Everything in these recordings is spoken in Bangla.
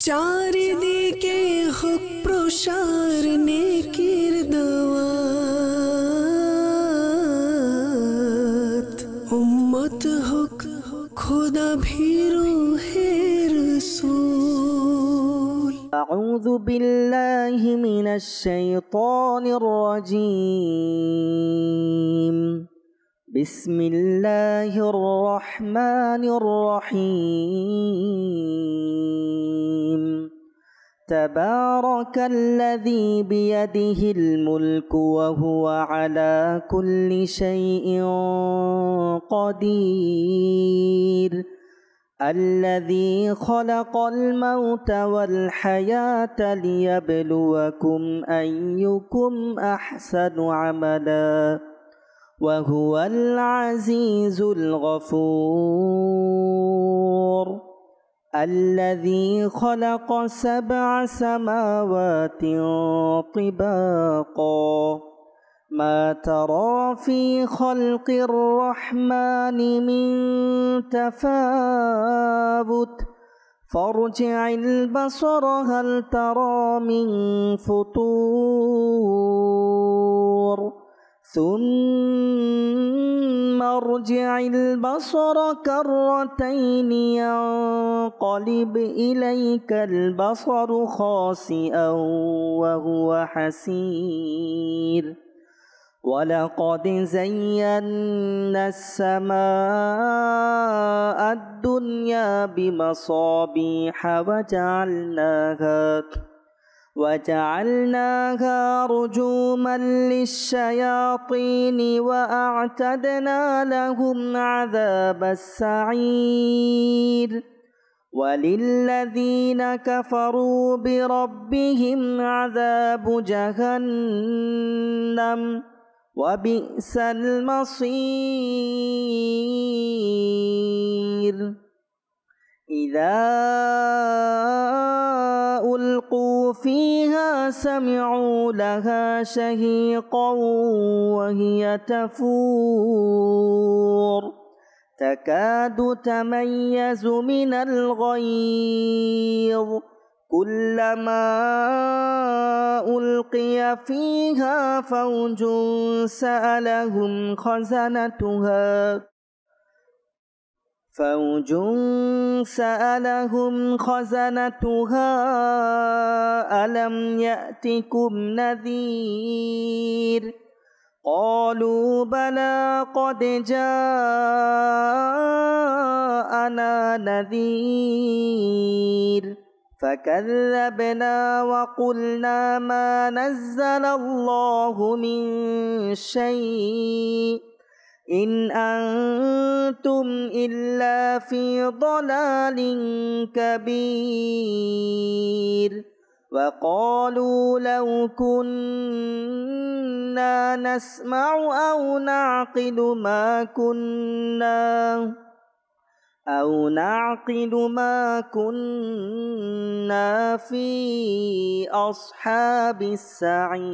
চারিদিকে হোক প্রসার নেকির দাওয়াত, উম্মত হোক খোদা ভীরু হে রাসূল। أعوذ بالله من الشيطان الرجيم. بسم الله الرحمن الرحيم. تبارك الذي بيده الملك وهو على كل شيء قدير. الذي خلق الموت والحياة ليبلوكم أيكم أحسن عملا وهو العزيز الغفور. الذي خلق 7 سماوات طباقا ما ترى في خلق الرحمن من تفاوت فارجع البصر هل ترى من فطور ثم ارجع البصر كرتين ينقلب إليك البصر خاسئا وهو حسير. ولقد زينا السماء الدنيا بمصابيح وجعلناها رجوما للشياطين وأعتدنا لهم عذاب السعير. وللذين كفروا بربهم عذاب جهنم وبئس المصير. إذا ألقوا فيها سمعوا لها شهيقا وهي تفور تكاد تميز من الغيظ كلما ألقي فيها فوج سألهم خزنتها ألم يأتكم نذير قالوا بلى قد جاءنا نذير فكذبنا وقلنا ما نزل الله من شيء إن أنتم إلا في ضلال كبير. وقالوا لو كنا نسمع أو نعقل ما كنا في أصحاب السعير.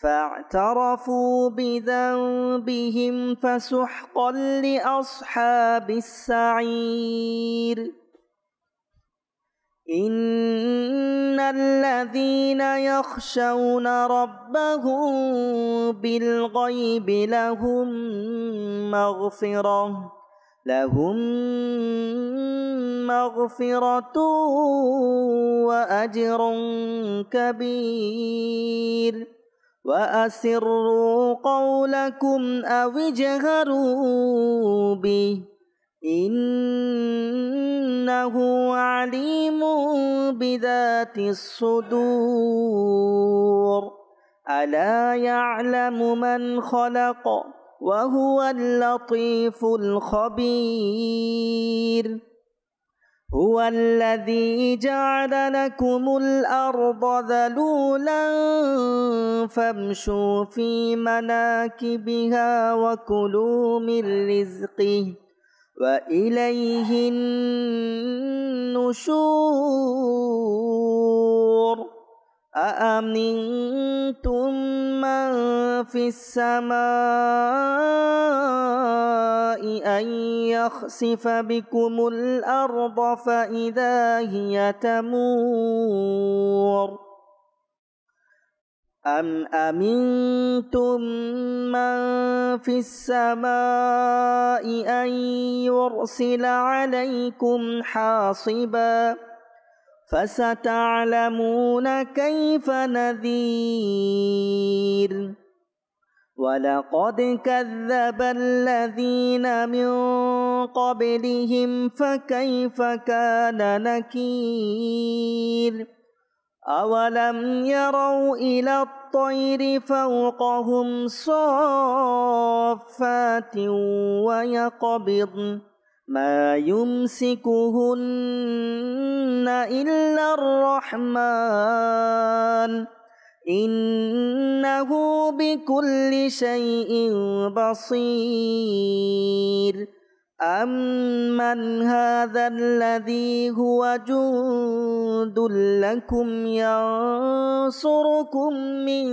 فاعترفوا بذنبهم فسحقا لأصحاب السعير. إن الذين يخشون ربهم بالغيب لهم مغفرة وأجر كبير. وأسروا قولكم أو اجهروا به إنه عليم بذات الصدور. ألا يعلم من خلق وهو اللطيف الخبير. هو الذي جعل لكم الأرض ذلولا فامشوا في مناكبها وكلوا من رزقه وإليه النشور. أأمنتم من في السماء أن يخسف بكم الأرض فإذا هي تمور أم أمنتم من في السماء أن يرسل عليكم حاصبا فستعلمون كيف نذير ولقد كذب الذين من قبلهم فكيف كان نكير أولم يروا إلى الطير فوقهم صافات ويقبضن ما يمسكهن إلا الرحمن إنه بكل شيء بصير أمن هذا الذي هو جند لكم ينصركم من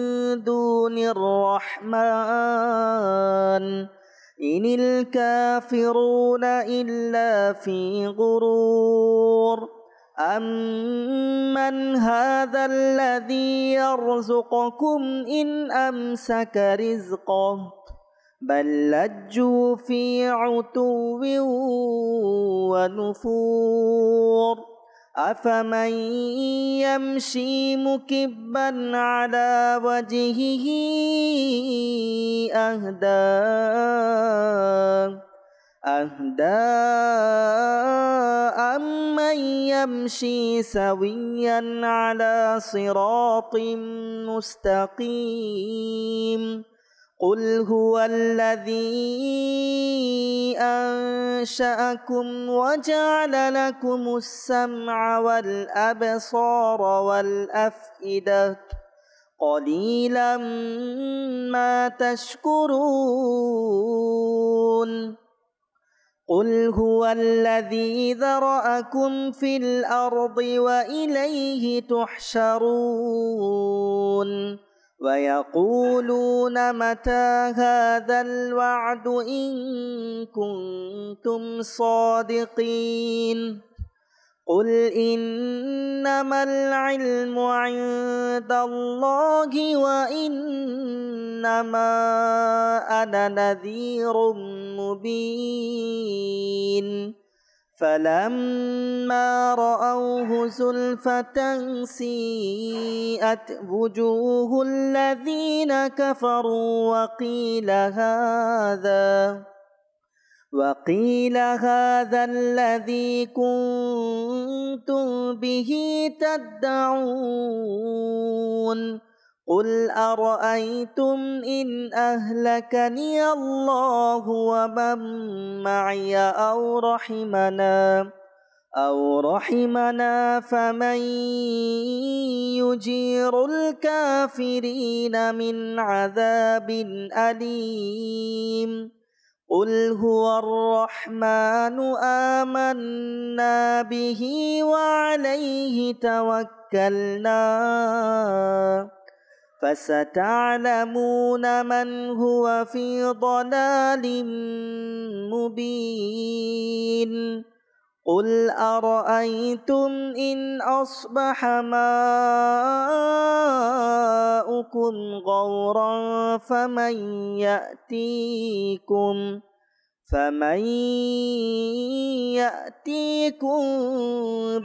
دون الرحمن إن الكافرون إلا في غرور أمن هذا الذي يرزقكم إن أمسك رزقه بل لجوا في عتو ونفور أفمن يمشي مكبا على وجهه أهدى أمن يمشي سويا على صراط مستقيم قل هو الذي أنشأكم وجعل لكم السمع والأبصار والأفئدة قليلا ما تشكرون قل هو الذي ذرأكم في الأرض وإليه تحشرون ويقولون متى هذا الوعد إن كنتم صادقين قل إنما العلم عند الله وإنما أنا نذير مبين فلما رأوه زلفة سيئت وجوه الذين كفروا وقيل هذا الذي كنتم به تدعون قل أرأيتم إن أهلكني الله ومن معي أو رحمنا فمن يجير الكافرين من عذاب أليم قل هو الرحمن آمنا به وعليه توكلنا فستعلمون من هو في ضلال مبين قل أرأيتم إن أصبح ماؤكم غورا فمن يأتيكم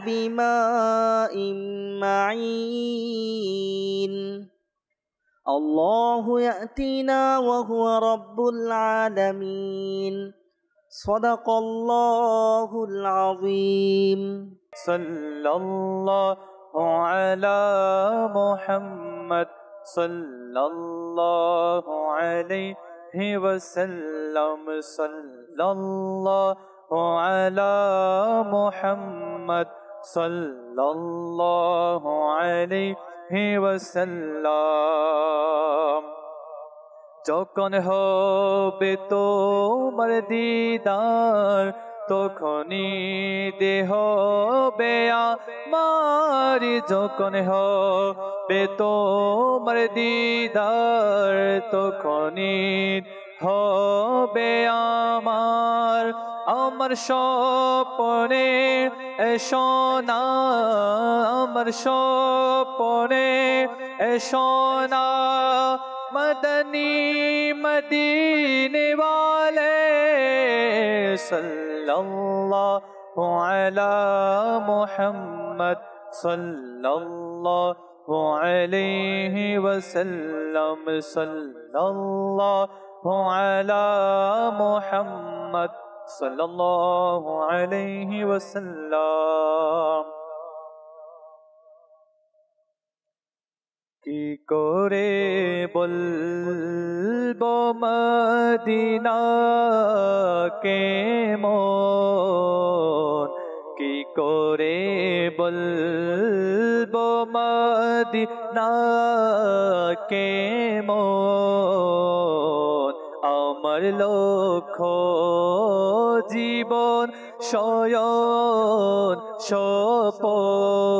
بماء معين الله يأتينا وهو رب العالمين صدق الله العظيم صلى الله على محمد صلى الله عليه وسلم صلى الله على محمد صلى الله عليه وسلم যখন হবে তোমার দিদার তখনই দেহ আমার যখন হবে তোমার দিদার তখনই হবে আমার আমার স্বপনে সোনা আমার স্বপনে সোনা मदनी मदीने वाले सल्लल्लाहु अला मुहम्मद सल्लल्लाहु अलैहि वसल्लम सल्लल्लाहु अला मुहम्मद सल्लल्लाहु अलैहि वसल्लम কি করে বলবো মদিনা কেমন কি করে বলবো মদিনা কেমন আমার লক্ষ্য জীবন শয়ন স্বপন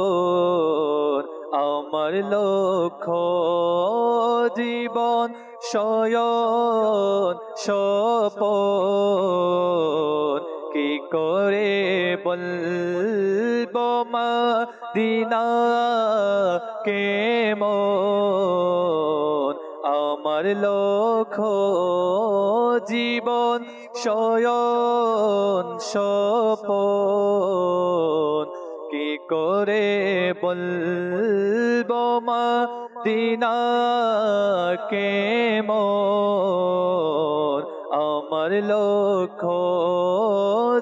আমার লক্ষ্য জীবন শয়ন স্বপন কি করে বলবো মদিনা কেমন আমার লক্ষ্য জীবন শয়ন স্বপন কি করে বলবো মদিনা কেমন আমার লক্ষ্য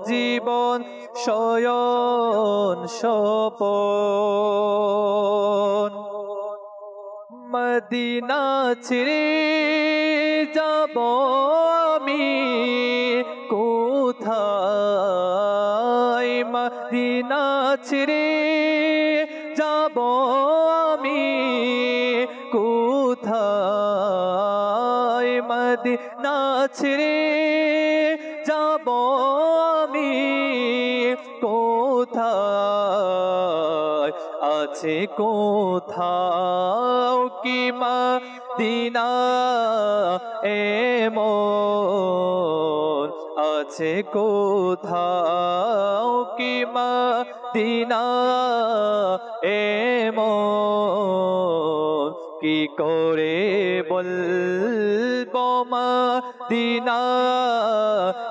জীবন শয়ন স্বপন মদিনা ছেড়ে যাব আমি কোথায় মদিনা ছেড়ে যাব আমি কোথায় মদিনা ছেড়ে যাব আমি কোথায় আছে কোথাও কি মদিনা এমন আছে কোথাও কি মদিনা এমন কি করে বলবো মদিনা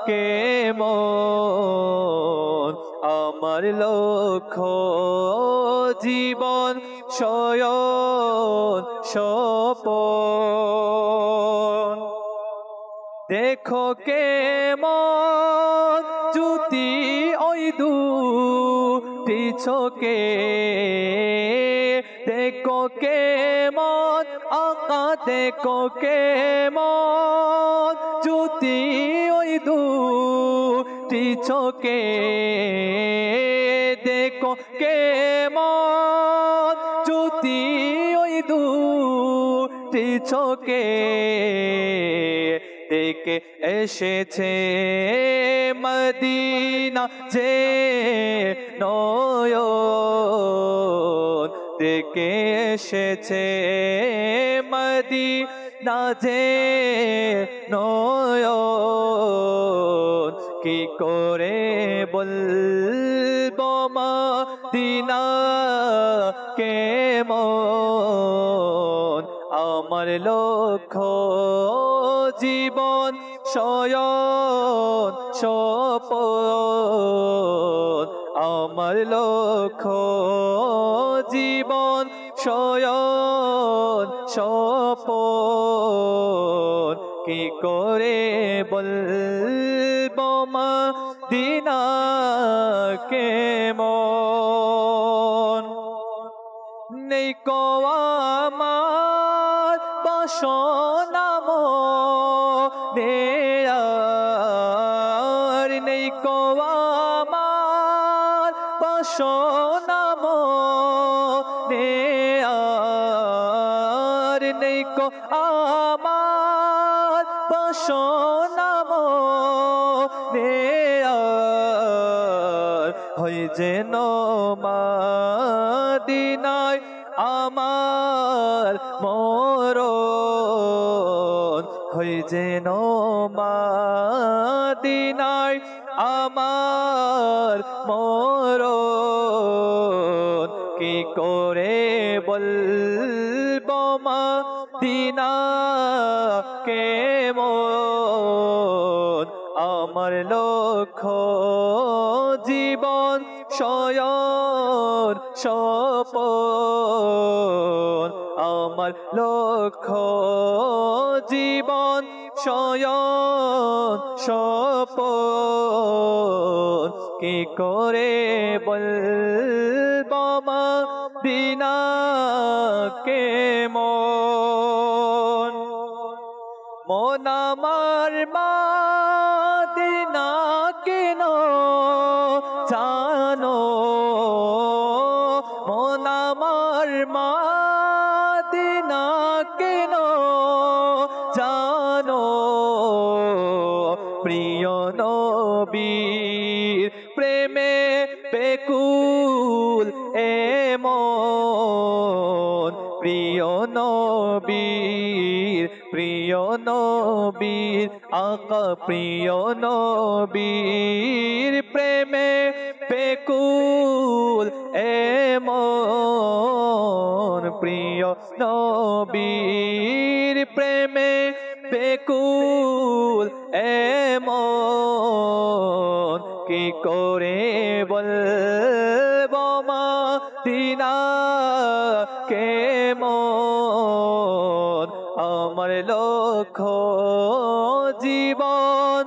কেমন আমার লক্ষ্য জীবন শয়ন স্বপন দেখো কেমন জ্যোতি ওই দুটি চোখে দেখো কেমন আকা দেখো কেমন জ্যোতি ওই দুটি চোখে দেখো কেমন জ্যোতি ওই দুটি চোখে দেখে এসেছে মদিনা যে নয়ন দেখে এসেছে মদিনা যে নয়ন কি করে বলবো মদিনা কেমন আমার লক্ষ্য জীবন শয়ন স্বপন আমার লক্ষ্য জীবন শয়ন স্বপন কি করে বলবো মদিনা কেমন নেই কো আমার বাসনা মনের নেই কো আমার বাসনা মনের নেই কো আমার বাসনা মনের যেন মদিনায় আমার মরণ, হয় যেন মদিনায় আমার মরণ। কি করে বলবো মদিনা কেমন, আমার লক্ষ্য জীবন শয়ন স্বপন, আমার লক্ষ্য জীবন শয়ন স্বপন। কি করে বলবো মদিনা কেমন, মন আমার মদিনা কেন জানো, মন আমার মদিনা কেন জানো, প্রিয় নবীর প্রেমে বেকুল এমন, প্রিয় নবীর আকা প্রিয় নবীর প্রেমে বেকুল এমন, প্রিয় নবীর প্রেমে বেকুল এমন। কি করে বলবো মদিনা কেমন, আমার লক্ষ্য জীবন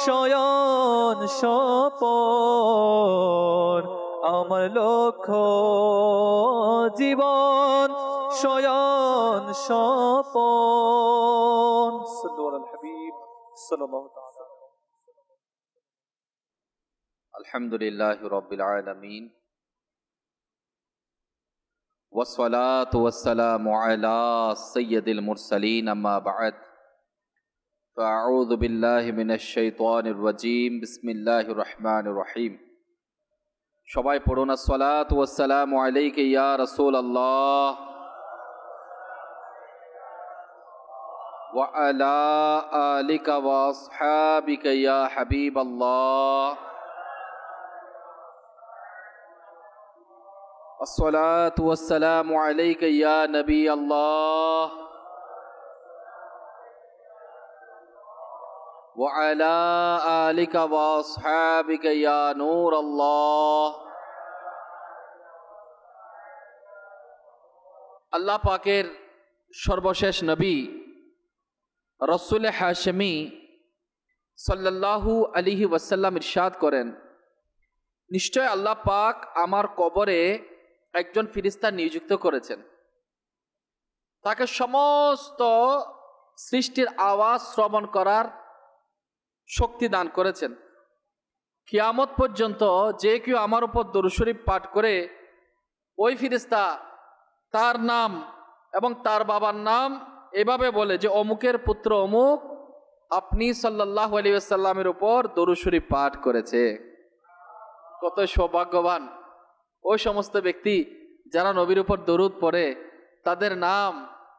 শয়ন স্বপন, আমার লক্ষ্য জীবন শয়ন স্বপন। সাল্লু আলাল হাবিব সাল্লাল্লাহু তাআলা। আলহামদুলিল্লাহি রাব্বিল আলামিন, ওয়াসসালাতু ওয়াসসালামু আলা সাইয়্যিদিল মুরসালিন, আম্মা বা'দ। ফাআউযু বিল্লাহি মিনাশ শাইতানির রাজীম, বিসমিল্লাহির রহমানির রহিম। সবাই পড়ুন, আসসালাতু ওয়াসসালামু আলাইকা ইয়া রাসূলুল্লাহ ওয়া আলা আলিকা ওয়া আসহাবিকা ইয়া হাবিবাল্লাহ। الصلاة والسلام عليك يا نبي الله وعلى آلك وأصحابك يا نور الله। আল্লাহ পাকের সর্বশেষ নবী রসুল হাশমি সাল্লাল্লাহু আলাইহি ওয়াসাল্লাম ইরশাদ করেন, নিশ্চয় আল্লাহ পাক আমার কবরে একজন ফেরেশতা নিযুক্ত করেছেন, তাকে সমস্ত সৃষ্টির আওয়াজ শ্রবণ করার শক্তি দান করেছেন। কিয়ামত পর্যন্ত যে কেউ আমার উপর দরুদ শরীফ পাঠ করে, ওই ফেরেশতা তার নাম এবং তার বাবার নাম এভাবে বলে যে অমুকের পুত্র অমুক আপনি সাল্লাল্লাহু আলাইহি ওয়াসাল্লামের উপর দরুদ শরীফ পাঠ করেছে। কত সৌভাগ্যবান ওই সমস্ত ব্যক্তি যারা নবীর উপর দরুদ পড়ে, তাদের নাম,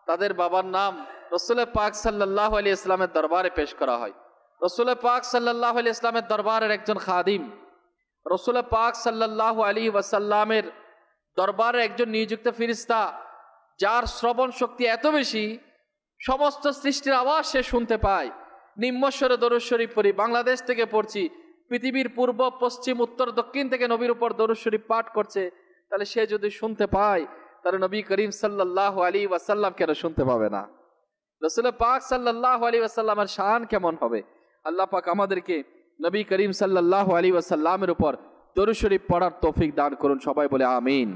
তাদের বাবার নাম রাসূল পাক সাল্লাল্লাহু আলাইহি ওয়াসাল্লামের দরবারে পেশ করা হয়। রাসূল পাক সাল্লাল্লাহু আলাইহি ওয়াসাল্লামের দরবারের একজন খাদিম, রাসূল পাক সাল্লাল্লাহু আলাইহি ওয়াসাল্লামের দরবারে একজন নিযুক্ত ফেরেশতা, যার শ্রবণ শক্তি এত বেশি সমস্ত সৃষ্টির আওয়াজ সে শুনতে পায়। নিম্নস্বরে দরুদ শরীফ পড়ি, বাংলাদেশ থেকে পড়ছি, পৃথিবীর পূর্ব পশ্চিম উত্তর দক্ষিণ থেকে নবীর উপর দরুদ শরীফ পাঠ করছে, তাহলে সে যদি শুনতে পায় তাহলে নবী করিম সাল্লাল্লাহু আলাইহি ওয়াসাল্লাম কেন শুনতে পাবে না? রাসূল পাক সাল্লাল্লাহু আলাইহি ওয়াসাল্লামের শান কেমন হবে? আল্লাহ পাক আমাদেরকে নবী করিম সাল্লাল্লাহু আলাইহি ওয়াসাল্লামের উপর দরুদ শরীফ পড়ার তৌফিক দান করুন। সবাই বলে আমিন।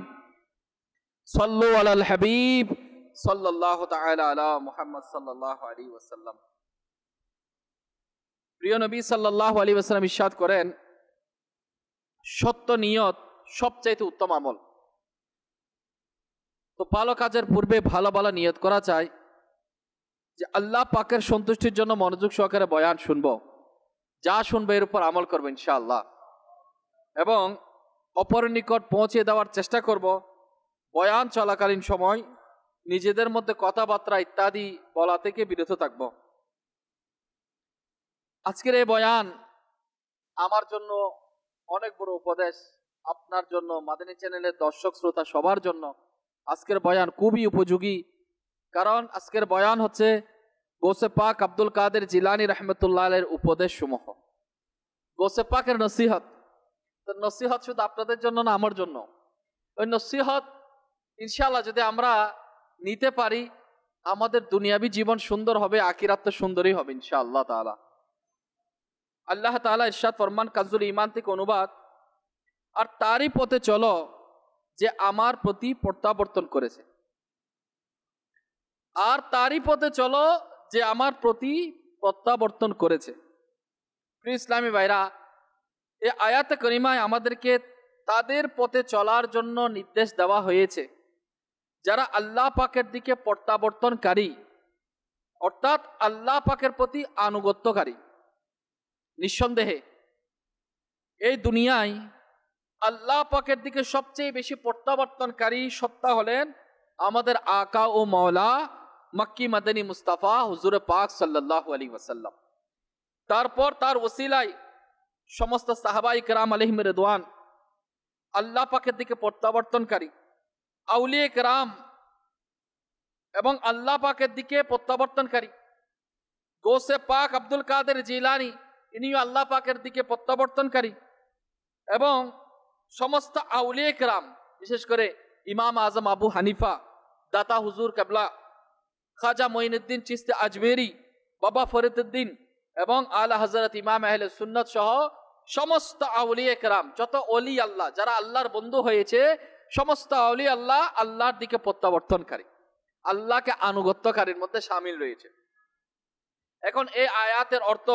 সাল্লু আলাল হাবিব সাল্লাল্লাহু তাআলা আলা মুহাম্মদ সাল্লাল্লাহু আলাইহি ওয়াসাল্লাম। প্রিয় নবী সাল্লাল্লাহু আলাইহি ওয়াসাল্লাম ইরশাদ করেন, সত্য নিয়ত সবচাইতে উত্তম আমল। তো ভালো কাজের পূর্বে ভালো ভালো নিয়ত করা চাই যে আল্লাহ পাকের সন্তুষ্টির জন্য মনোযোগ সহকারে বয়ান শুনবো, যা শুনবো এর উপর আমল করবো ইনশাআল্লাহ। এবং অপরের নিকট পৌঁছে দেওয়ার চেষ্টা করব। বয়ান চলাকালীন সময় নিজেদের মধ্যে কথাবার্তা ইত্যাদি বলা থেকে বিরত থাকব। আজকের এই বয়ান আমার জন্য অনেক বড় উপদেশ, আপনার জন্য, মাদানী চ্যানেলের দর্শক শ্রোতা সবার জন্য আজকের বয়ান খুবই উপযোগী। কারণ আজকের বয়ান হচ্ছে গৌসে পাক আব্দুল কাদের জিলানী রহমতুল্লাহ আলাইহির উপদেশ সমূহ, গৌসে পাকের নসিহত। তো নসিহত শুধু আপনাদের জন্য না, আমার জন্য। ওই নসিহত ইনশাআল্লাহ যদি আমরা নিতে পারি, আমাদের দুনিয়াবি জীবন সুন্দর হবে, আখিরাত তো সুন্দরই হবে ইনশাআল্লাহ তাআলা। আল্লাহ তাআলা ইরশাদ ফরমান, কাজুল ঈমান থেকে অনুবাদ, আর তারই পথে চলো যে আমার প্রতি প্রত্যাবর্তন করেছে। আর তারই পথে চলো যে আমার প্রতি প্রত্যাবর্তন করেছে। প্রিয় ইসলামী ভাইরা, এই আয়াতে করিমায় আমাদেরকে তাদের পথে চলার জন্য নির্দেশ দেওয়া হয়েছে যারা আল্লাহ পাকের দিকে প্রত্যাবর্তনকারী, অর্থাৎ আল্লাহ পাকের প্রতি আনুগত্যকারী। নিঃসন্দেহে এই দুনিয়ায় আল্লাহ পাকের দিকে সবচেয়ে বেশি প্রত্যাবর্তনকারী সত্তা হলেন আমাদের আকা ও মওলা মক্কি মাদানী মুস্তাফা হুজুর পাক সাল্লাল্লাহু আলাইহি ওয়াসাল্লাম। তারপর তার ওসিলায় সমস্ত সাহাবায়ে কেরাম আলাইহিম রিদওয়ান, আল্লাহ পাকের দিকে প্রত্যাবর্তনকারী আউলিয়া কেরাম এবং আল্লাহ পাকের দিকে প্রত্যাবর্তনকারী গৌসে পাক আব্দুল কাদের জিলানী, ইনিও আল্লাহ পাকের দিকে প্রত্যাবর্তনকারী। এবং সমস্ত আউলিয়া কেরাম, বিশেষ করে ইমাম আজম আবু হানিফা, দাতা হুজুর কেবলা, খাজা মঈনুদ্দিন চিশতি আজমেরি, বাবা ফরিদউদ্দিন এবং আলা হযরত ইমাম আহলে সুন্নাত সহ সমস্ত আউলিয়া কেরাম, যত ওলি আল্লাহ যারা আল্লাহর বন্ধু হয়েছে, সমস্ত আউলি আল্লাহ আল্লাহর দিকে প্রত্যাবর্তনকারী, আল্লাহকে আনুগত্যকারীর মধ্যে শামিল রয়েছে। এখন এই আয়াতের অর্থ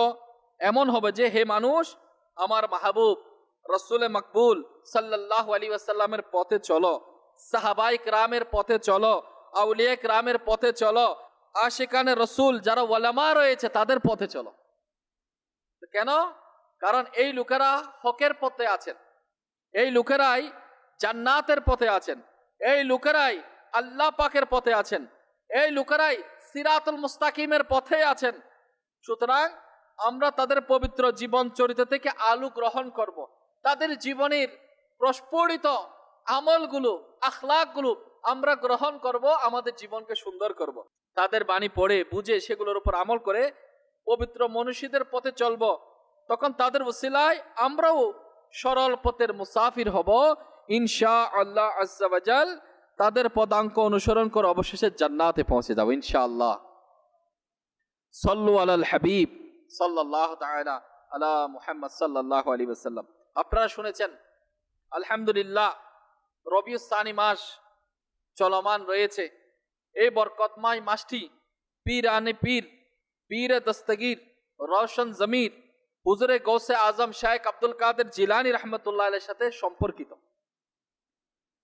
এমন হবে যে, হে মানুষ, আমার মাহবুব রসুলে মকবুল সাল্লাল্লাহু আলাইহি ওয়াসাল্লামের পথে চলো, সাহাবায়ে কেরামের পথে চলো, আউলিয়া কেরামের পথে চলো, আশিকানে রসুল যারা ওলামা রয়েছে তাদের পথে চলো। কেন? কারণ এই লোকেরা হকের পথে আছেন, এই লোকেরাই জান্নাতের পথে আছেন, এই লোকেরাই আল্লাহ পাকের পথে আছেন, এই লোকেরাই সিরাতুল মুস্তাকিমের পথে আছেন। সুতরাং আমরা তাদের পবিত্র জীবন চরিত্র থেকে আলো গ্রহণ করব, তাদের জীবনের প্রস্ফুটিত আমলগুলো, আখলাকগুলো আমরা গ্রহণ করব, আমাদের জীবনকে সুন্দর করব। তাদের বাণী পড়ে বুঝে সেগুলোর উপর আমল করে পবিত্র মনীষীদের পথে চলব। তখন তাদের ওসিলায় আমরাও সরল পথের মুসাফির হব ইনশাআল্লাহ আজ্জা ওয়া জাল। তাদের পদাঙ্ক অনুসরণ করে অবশেষে জান্নাতে পৌঁছে যাব ইনশাআল্লাহ। সাল্লু আলাল হাবিব সাল্লাল্লাহু তাআলা আলা মুহাম্মদ সাল্লাল্লাহু আলাইহি ওয়াসাল্লাম। আপনারা শুনেছেন, আলহামদুলিল্লাহ, রবিউস সানি মাস চলমান রয়েছে। এই বরকতময় মাসটি পীর আনে পীর, পীরে দস্তগীর, রওশন জমির হুজুরে গৌসে আজম শাইখ আব্দুল কাদের জিলানী রহমতুল্লাহ আলাইহির সাথে সম্পর্কিত।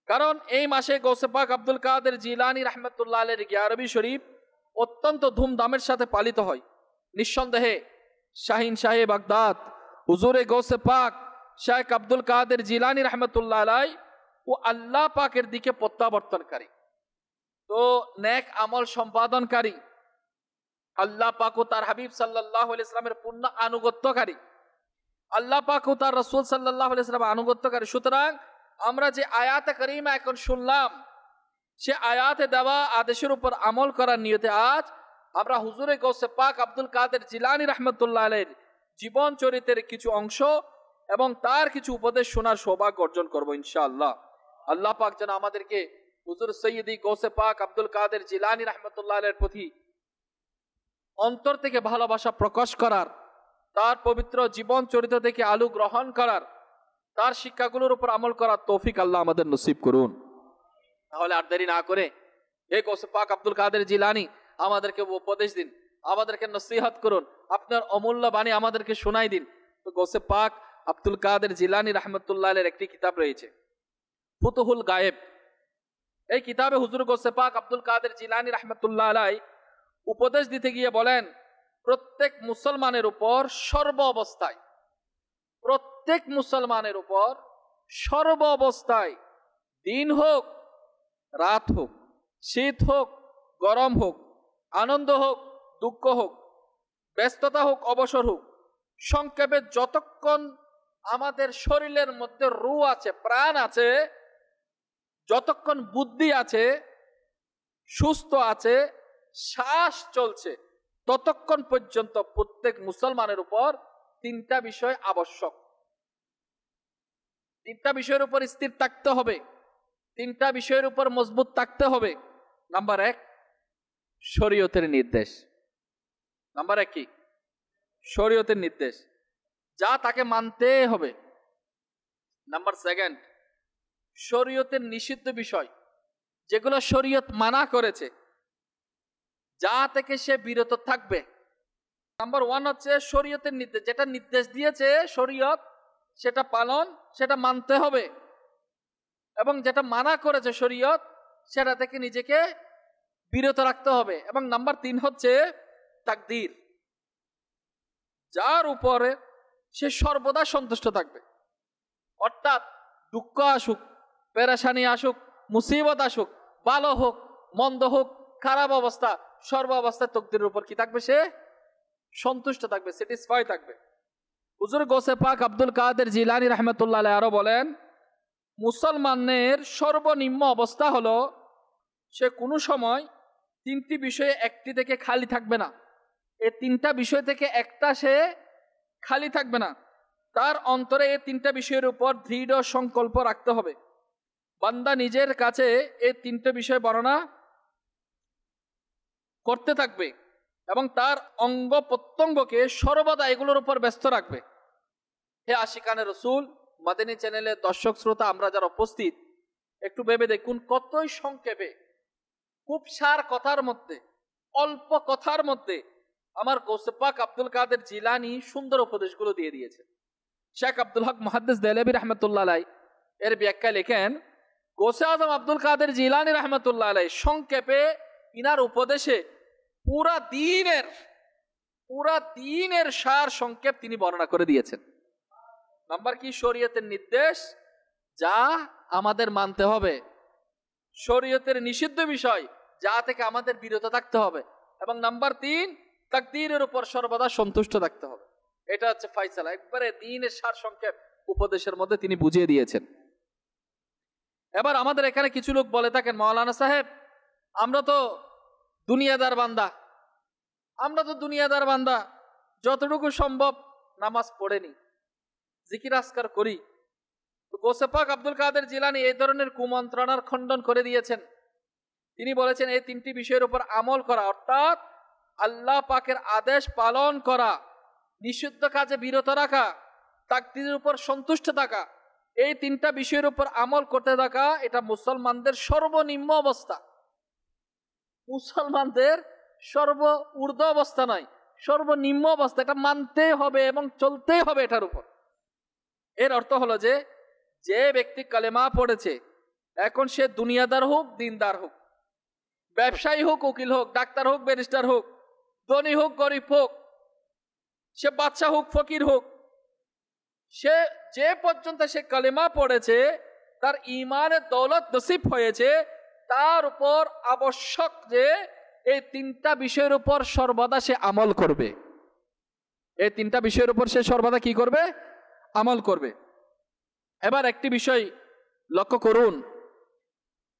কারণ এই মাসে গৌসে পাক আব্দুল কাদের জিলানী রহমতুল্লাহ আলাইহির 11वीं শরীফ অত্যন্ত ধুমধামের সাথে পালিত হয়। নিঃসন্দেহে শাহিন শাহে বাগদাদ হুজুরে গৌসে পাক শাইখ আব্দুল কাদের জিলানী রহমতুল্লাহ আলাইহি ও আল্লাহ পাকের দিকে প্রত্যাবর্তনকারী, তো নেক আমল সম্পাদনকারী, আল্লাহ পাক ও তার হাবিব সাল্লাল্লাহু আলাইহি ওয়াসাল্লামের পূর্ণ আনুগত্যকারী, আল্লাহ পাক ও তার রাসূল সাল্লাল্লাহু আলাইহি ওয়াসাল্লামের আনুগত্যকারী। সুতরাং আমরা যে আয়াতে কারিমা এখন শুনলাম, সে আয়াতে দেওয়া আদেশের উপর আমল করার নিয়তে আজ আমরা হুজুরে গৌসে পাক আব্দুল কাদের জিলানী রহমতুল্লাহ আলাইহির জীবন চরিত্রের কিছু অংশ এবং তার কিছু উপদেশ শোনার সৌভাগ্য অর্জন করব ইনশাআল্লাহ। আল্লাহ পাক যেন আমাদেরকে হুজুর সৈয়দি গৌসে পাক আব্দুল কাদের জিলানী রহমতুল্লাহ আলাইহির প্রতি অন্তর থেকে ভালোবাসা প্রকাশ করার, তার পবিত্র জীবন চরিত্র থেকে আলো গ্রহণ করার, তার শিক্ষাগুলোর উপর আমল করার তৌফিক আল্লাহ আমাদের নসিব করুন। তাহলে আর দেরি না করে এই গৌসে পাক আব্দুল কাদের জিলানী আমাদেরকে উপদেশ দিন, আমাদেরকে নসিহত করুন, আপনার অমূল্য বাণী আমাদেরকে শোনাই দিন। তো গৌসে পাক আব্দুল কাদের জিলানী রহমতুল্লাহ আলাইহির একটি কিতাব রয়েছে, ফুতুহুল গায়েব। এই কিতাবে হুজুর গৌসে পাক আব্দুল কাদের জিলানী রহমতুল্লাহ আলাইহি উপদেশ দিতে গিয়ে বলেন, প্রত্যেক মুসলমানের উপর সর্ব অবস্থায়, প্রত্যেক মুসলমানের উপর সর্ব অবস্থায়, দিন হোক রাত হোক, শীত হোক গরম হোক, আনন্দ হোক দুঃখ হোক, ব্যস্ততা হোক অবসর হোক, সংক্ষেপে যতক্ষণ আমাদের শরীরের মধ্যে রূহ আছে, প্রাণ আছে, যতক্ষণ বুদ্ধি আছে, সুস্থ আছে, শ্বাস চলছে, ততক্ষণ পর্যন্ত প্রত্যেক মুসলমানের উপর তিনটা বিষয় আবশ্যক। তিনটা বিষয়ের উপর স্থির থাকতে হবে, তিনটা বিষয়ের উপর মজবুত থাকতে হবে। নাম্বার 1, শরীয়তের নির্দেশ। নাম্বার 1 কি? শরীয়তের নির্দেশ, যা তাকে মানতে হবে। নাম্বার 2, শরীয়তের নিষিদ্ধ বিষয়, যেগুলো শরীয়ত মানা করেছে, যা থেকে সে বিরত থাকবে। নাম্বার 1 হচ্ছে শরীয়তের নির্দেশ, যেটা নির্দেশ দিয়েছে শরীয়ত সেটা পালন, সেটা মানতে হবে, এবং যেটা মানা করেছে শরীয়ত সেটা থেকে নিজেকে বিরত রাখতে হবে। এবং নাম্বার 3 হচ্ছে তাকদীর, যার উপরে সে সর্বদা সন্তুষ্ট থাকবে। অর্থাৎ দুঃখ আসুক, পেরেশানি আসুক, মুসিবত আসুক, ভালো হোক মন্দ হোক, খারাপ অবস্থা, সর্ব অবস্থায় তাকদীরের উপর কি থাকবে? সে সন্তুষ্ট থাকবে, স্যাটিসফাই থাকবে। হুজুর গৌসে পাক আব্দুল কাদের জিলানী রাহমাতুল্লাহ আলাইহি আরো বলেন, মুসলমানের সর্বনিম্ন অবস্থা হলো সে কোনো সময় তিনটি বিষয়ে একটি থেকে খালি থাকবে না। এই তিনটা বিষয় থেকে একটা সে খালি থাকবে না। তার অন্তরে এই তিনটা বিষয়ের উপর দৃঢ় সংকল্প রাখতে হবে। বান্দা নিজের কাছে এই তিনটে বিষয় বর্ণনা করতে থাকবে এবং তার অঙ্গ প্রত্যঙ্গকে সর্বদা এগুলোর উপর ব্যস্ত রাখবে। হে আশিকানে রসুল মাদানী চ্যানেলের দর্শক শ্রোতা, আমরা যারা উপস্থিত, একটু ভেবে দেখুন কতই সংক্ষেপে, খুব সার কথার মধ্যে, অল্প কথার মধ্যে আমার গৌসে পাক আব্দুল কাদের জিলানী সুন্দর উপদেশগুলো দিয়ে দিয়েছে। শেখ আব্দুল হক মুহাদ্দিস দেহলভী রাহমাতুল্লাহ আলাইহি এর ব্যাখ্যা লেখেন, গৌসে আজম আব্দুল কাদের জিলানী রাহমাতুল্লাহ আলাইহি সংক্ষেপে ইনার উপদেশে পুরা দিনের সার সংক্ষেপ তিনি বর্ণনা করে দিয়েছেন। নাম্বার কি? শরীয়তের নির্দেশ, যা আমাদের মানতে হবে, শরীয়তের নিষিদ্ধ বিষয়, যা থেকে আমাদের বিরত থাকতে হবে, এবং নাম্বার 3, তাকদীরের উপর সর্বদা সন্তুষ্ট থাকতে হবে। এটা হচ্ছে ফায়সালা, একবারে দ্বীনের সার সংক্ষেপ উপদেশের মধ্যে তিনি বুঝিয়ে দিয়েছেন। এবার আমাদের এখানে কিছু লোক বলে থাকেন, মাওলানা সাহেব আমরা তো দুনিয়াদার বান্দা, যতটুকু সম্ভব নামাজ পড়েনি, জিকির আজকার করি। তো গৌসে পাক আব্দুল কাদের জিলানী এই ধরনের কুমন্ত্রণার খণ্ডন করে দিয়েছেন। তিনি বলেছেন এই তিনটি বিষয়ের উপর আমল করা, অর্থাৎ আল্লাহ পাকের আদেশ পালন করা, নিষিদ্ধ কাজে বিরত রাখা, তাকদীরের উপর সন্তুষ্ট থাকা, এই তিনটা বিষয়ের উপর আমল করতে থাকা, এটা মুসলমানদের সর্বনিম্ন অবস্থা। মুসলমানদের সর্ব ঊর্ধ্ব অবস্থা নয়, সর্বনিম্ন অবস্থা। এটা মানতে হবে এবং চলতে হবে এটার উপর। এর অর্থ হলো যে ব্যক্তি কালেমা পড়েছে, এখন সে দুনিয়াদার হোক দিনদার হোক, ব্যবসায়ী হোক উকিল হোক, ডাক্তার হোক ব্যারিস্টার হোক, ধনী হোক গরিব হোক, সে বাদশা হোক ফকির হোক, সে যে পর্যন্ত সে কালেমা পড়েছে, তার ইমানের দৌলত নসিব হয়েছে, তার উপর আবশ্যক যে এই তিনটা বিষয়ের উপর সর্বদা সে আমল করবে। এই তিনটা বিষয়ের উপর সে সর্বদা কি করবে? আমল করবে। এবার একটি বিষয় লক্ষ্য করুন,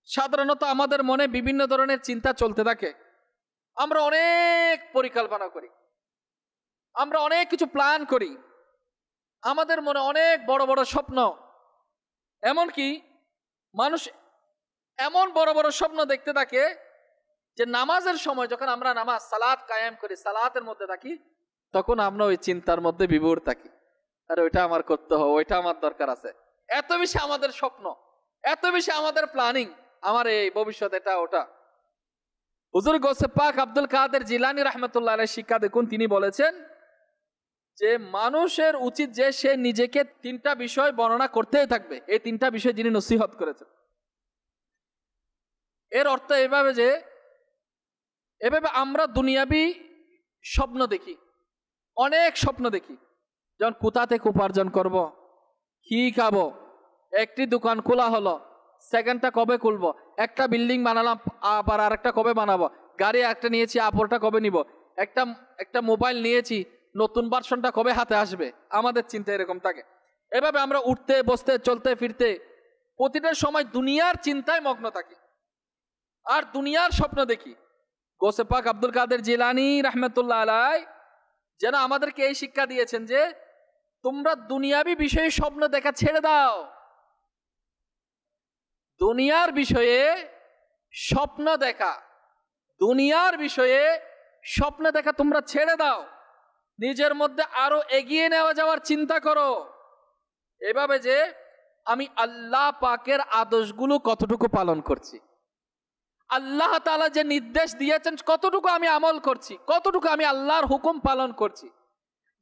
সাধারণত আমাদের মনে বিভিন্ন ধরনের চিন্তা চলতে থাকে, আমরা অনেক পরিকল্পনা করি, আমরা অনেক কিছু প্ল্যান করি, আমাদের মনে অনেক বড় বড় স্বপ্ন। এমনকি মানুষ এমন বড় বড় স্বপ্ন দেখতে থাকে যে নামাজের সময় যখন আমরা নামাজ সালাত কায়েম করি, সালাতের মধ্যে থাকি, তখন আমরা ওই চিন্তার মধ্যে বিভোর থাকি, আর ওইটা আমার করতে হবে, ওইটা আমার দরকার আছে। এত বেশি আমাদের স্বপ্ন, এত বেশি আমাদের প্ল্যানিং, আমার এই ভবিষ্যৎ এটা ওটা। হুজুর গৌসে পাক আব্দুল কাদের জিলানী রাহমাতুল্লাহ আলাইহি শিক্ষা দেখুন, তিনি বলেছেন যে মানুষের উচিত যে সে নিজেকে তিনটা বিষয় বর্ণনা করতেই থাকবে। এই তিনটা বিষয় যিনি নসিহত করেছেন, এর অর্থ এভাবে যে এভাবে আমরা দুনিয়াবি স্বপ্ন দেখি, অনেক স্বপ্ন দেখি, যেমন কোথা থেকে উপার্জন করব, কি খাবো, একটি দোকান খোলা হলো, সেকেন্ডটা কবে খুলবো, একটা বিল্ডিং বানালাম, আবার আরেকটা কবে বানাবো, গাড়ি একটা নিয়েছি, আপরটা কবে নিব, একটা মোবাইল নিয়েছি, নতুন ভার্সনটা কবে হাতে আসবে। আমাদের চিন্তা এরকম থাকে। এভাবে আমরা উঠতে বসতে চলতে ফিরতে প্রতিটা সময় দুনিয়ার চিন্তায় মগ্ন থাকি আর দুনিয়ার স্বপ্ন দেখি। গৌসে পাক আব্দুল কাদের জিলানী রহমতুল্লাহ আলাই যেন আমাদেরকে এই শিক্ষা দিয়েছেন যে তোমরা দুনিয়াবি বিষয়ে স্বপ্ন দেখা ছেড়ে দাও, দুনিয়ার বিষয়ে স্বপ্ন দেখা, দুনিয়ার বিষয়ে স্বপ্ন দেখা তোমরা ছেড়ে দাও, নিজের মধ্যে আরো এগিয়ে নেওয়া যাওয়ার চিন্তা করো। এভাবে যে আমি আল্লাহ পাকের আদেশগুলো কতটুকু পালন করছি, আল্লাহ তাআলা যে নির্দেশ দিয়েছেন কতটুকু আমি আমল করছি, কতটুকু আমি আল্লাহর হুকুম পালন করছি,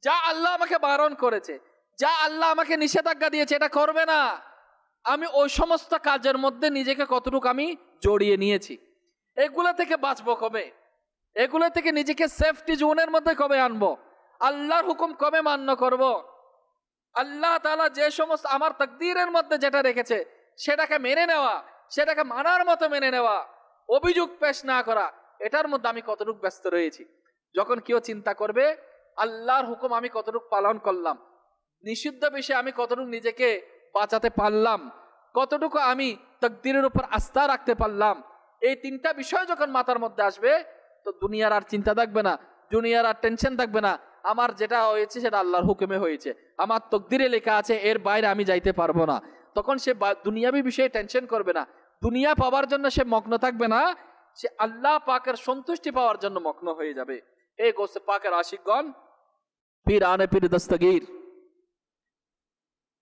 যা আল্লাহ আমাকে বারণ করেছে, যা আল্লাহ আমাকে নিষেধাজ্ঞা দিয়েছে এটা করবে না, আমি ওই সমস্ত কাজের মধ্যে নিজেকে কতটুকু আমি জড়িয়ে নিয়েছি। এগুলো থেকে বাঁচবো কবে, এগুলো থেকে নিজেকে সেফটি জোনের মধ্যে কবে আনবো, আল্লাহর হুকুম কবে মান্য করব, আল্লাহ তাআলা যে সমস্ত আমার তাকদীরের মধ্যে যেটা রেখেছে সেটাকে মেনে নেওয়া, সেটাকে মানার মতো মেনে নেওয়া, অভিযোগ পেশ না করা, এটার মধ্যে আমি কতটুকু ব্যস্ত রয়েছি। যখন কেউ চিন্তা করবে আল্লাহর হুকুম আমি কতটুকু পালন করলাম, নিষিদ্ধ বিষয়ে আমি কতটুকু নিজেকে বাঁচাতে পারলাম, কতটুকু আমি তাকদীরের উপর আস্থা রাখতে পারলাম, এই তিনটা বিষয় যখন মাথার মধ্যে আসবে তো দুনিয়ার আর চিন্তা থাকবে না, দুনিয়ার আর টেনশন থাকবে না। আমার যেটা হয়েছে সেটা আল্লাহর হুকুমে হয়েছে, আমার তাকদীরে লেখা আছে, এর বাইরে আমি যাইতে পারবো না। তখন সে দুনিয়াবি বিষয়ে টেনশন করবে না, দুনিয়া পাওয়ার জন্য সে মগ্ন থাকবে না, সে আল্লাহ পাকের সন্তুষ্টি পাওয়ার জন্য মগ্ন হয়ে যাবে। এই গৌসে পাকের আশিকগণ, পীর আনে পীর দস্তগীর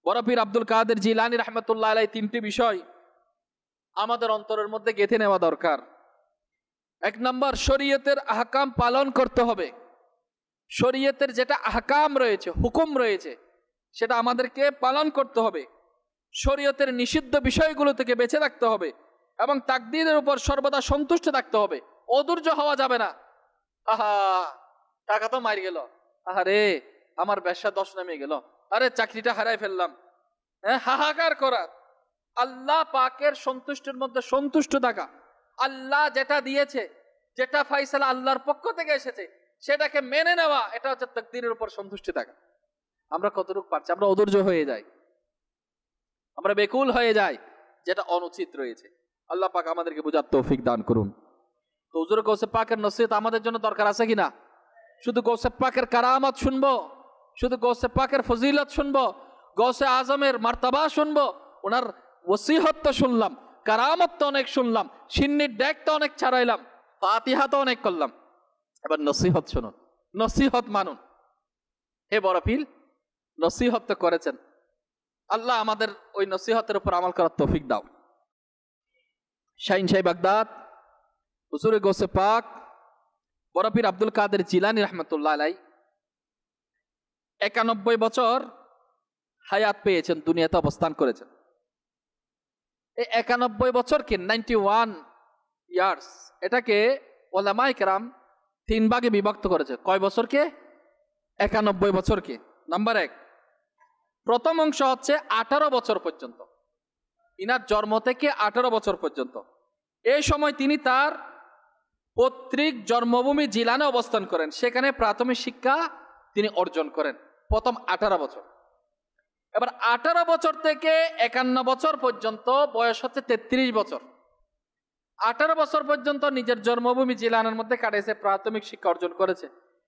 বড় পীর আব্দুল কাদের জিলানী রহমতুল্লাহ আলাইহি তিনটি বিষয় আমাদের অন্তরের মধ্যে গেঁথে নেওয়া দরকার। এক নম্বর, শরীয়তের আহকাম পালন করতে হবে। শরীয়তের যেটা আহকাম রয়েছে, হুকুম রয়েছে, সেটা আমাদেরকে পালন করতে হবে। শরীয়তের নিষিদ্ধ বিষয়গুলো থেকে বেঁচে থাকতে হবে এবং তাকদীরের উপর সর্বদা সন্তুষ্ট থাকতে হবে, অধৈর্য হওয়া যাবে না। আহা, টাকা তো মার গেল, আহারে আমার ব্যবসা দশ নামে গেল, আরে চাকরিটা হারাই ফেললাম, হ্যাঁ, হাহাকার করা। আল্লাহ পাকের সন্তুষ্টির মধ্যে সন্তুষ্ট থাকা, আল্লাহ যেটা দিয়েছে, যেটা ফাইসালা আল্লাহর পক্ষ থেকে এসেছে সেটাকে মেনে নেওয়া, এটা হচ্ছে তাকদীরের উপর সন্তুষ্টি থাকা। আমরা কতটুকু পারছি? আমরা অধৈর্য হয়ে যাই, আমরা বেকুল হয়ে যাই, যেটা অনুচিত রয়েছে। আল্লাহ পাক আমাদেরকে বুঝার তৌফিক দান করুন। তো হুজুর গৌসে পাকের নসিহত আমাদের জন্য দরকার আছে কিনা? শুধু গৌসে পাকের কারামত শুনবো, শুধু গৌসে পাকের ফজিলত শুনবো, গৌসে আজমের মার্তাবা শুনবো, ওনার ওসিহত তো শুনলাম, কারামত তো অনেক শুনলাম, সিন্নির ডেক তো অনেক ছাড়াইলাম, ফাতিহা তো অনেক করলাম, এবার নসিহত শুনুন, নসিহত মানুন। হে বড় পীর, নসিহত তো করেছেন, আল্লাহ আমাদের ওই নসিহতের উপর আমল করার তৌফিক দাও। শাহিন শাহী বাগদাদ হুজুর গৌসে পাক বড় পীর আব্দুল কাদের জিলানী রহমতুল্লাহ আলাই 91 বছর হায়াত পেয়েছেন, দুনিয়াতে অবস্থান করেছেন। এই 91 বছরকে 91 ইয়ার্স, এটাকে ওলামায়ে কেরাম 3 ভাগে বিভক্ত করেছে। কয় বছরকে? 91 বছরকে। নাম্বার 1, প্রথম অংশ হচ্ছে 18 বছর পর্যন্ত, ইনার জন্ম থেকে 18 বছর পর্যন্ত। এই সময় তিনি তার পৈতৃক জন্মভূমি জিলানে অবস্থান করেন, সেখানে প্রাথমিক শিক্ষা তিনি অর্জন করেন প্রথম 18 বছর। এবার 18 বছর থেকে 51 বছর পর্যন্ত বয়স হচ্ছে 33 বছর। 18 বছর পর্যন্ত নিজের জন্মভূমি জিলানের মধ্যে কাটিয়েছে, প্রাথমিক শিক্ষা অর্জন করেছে।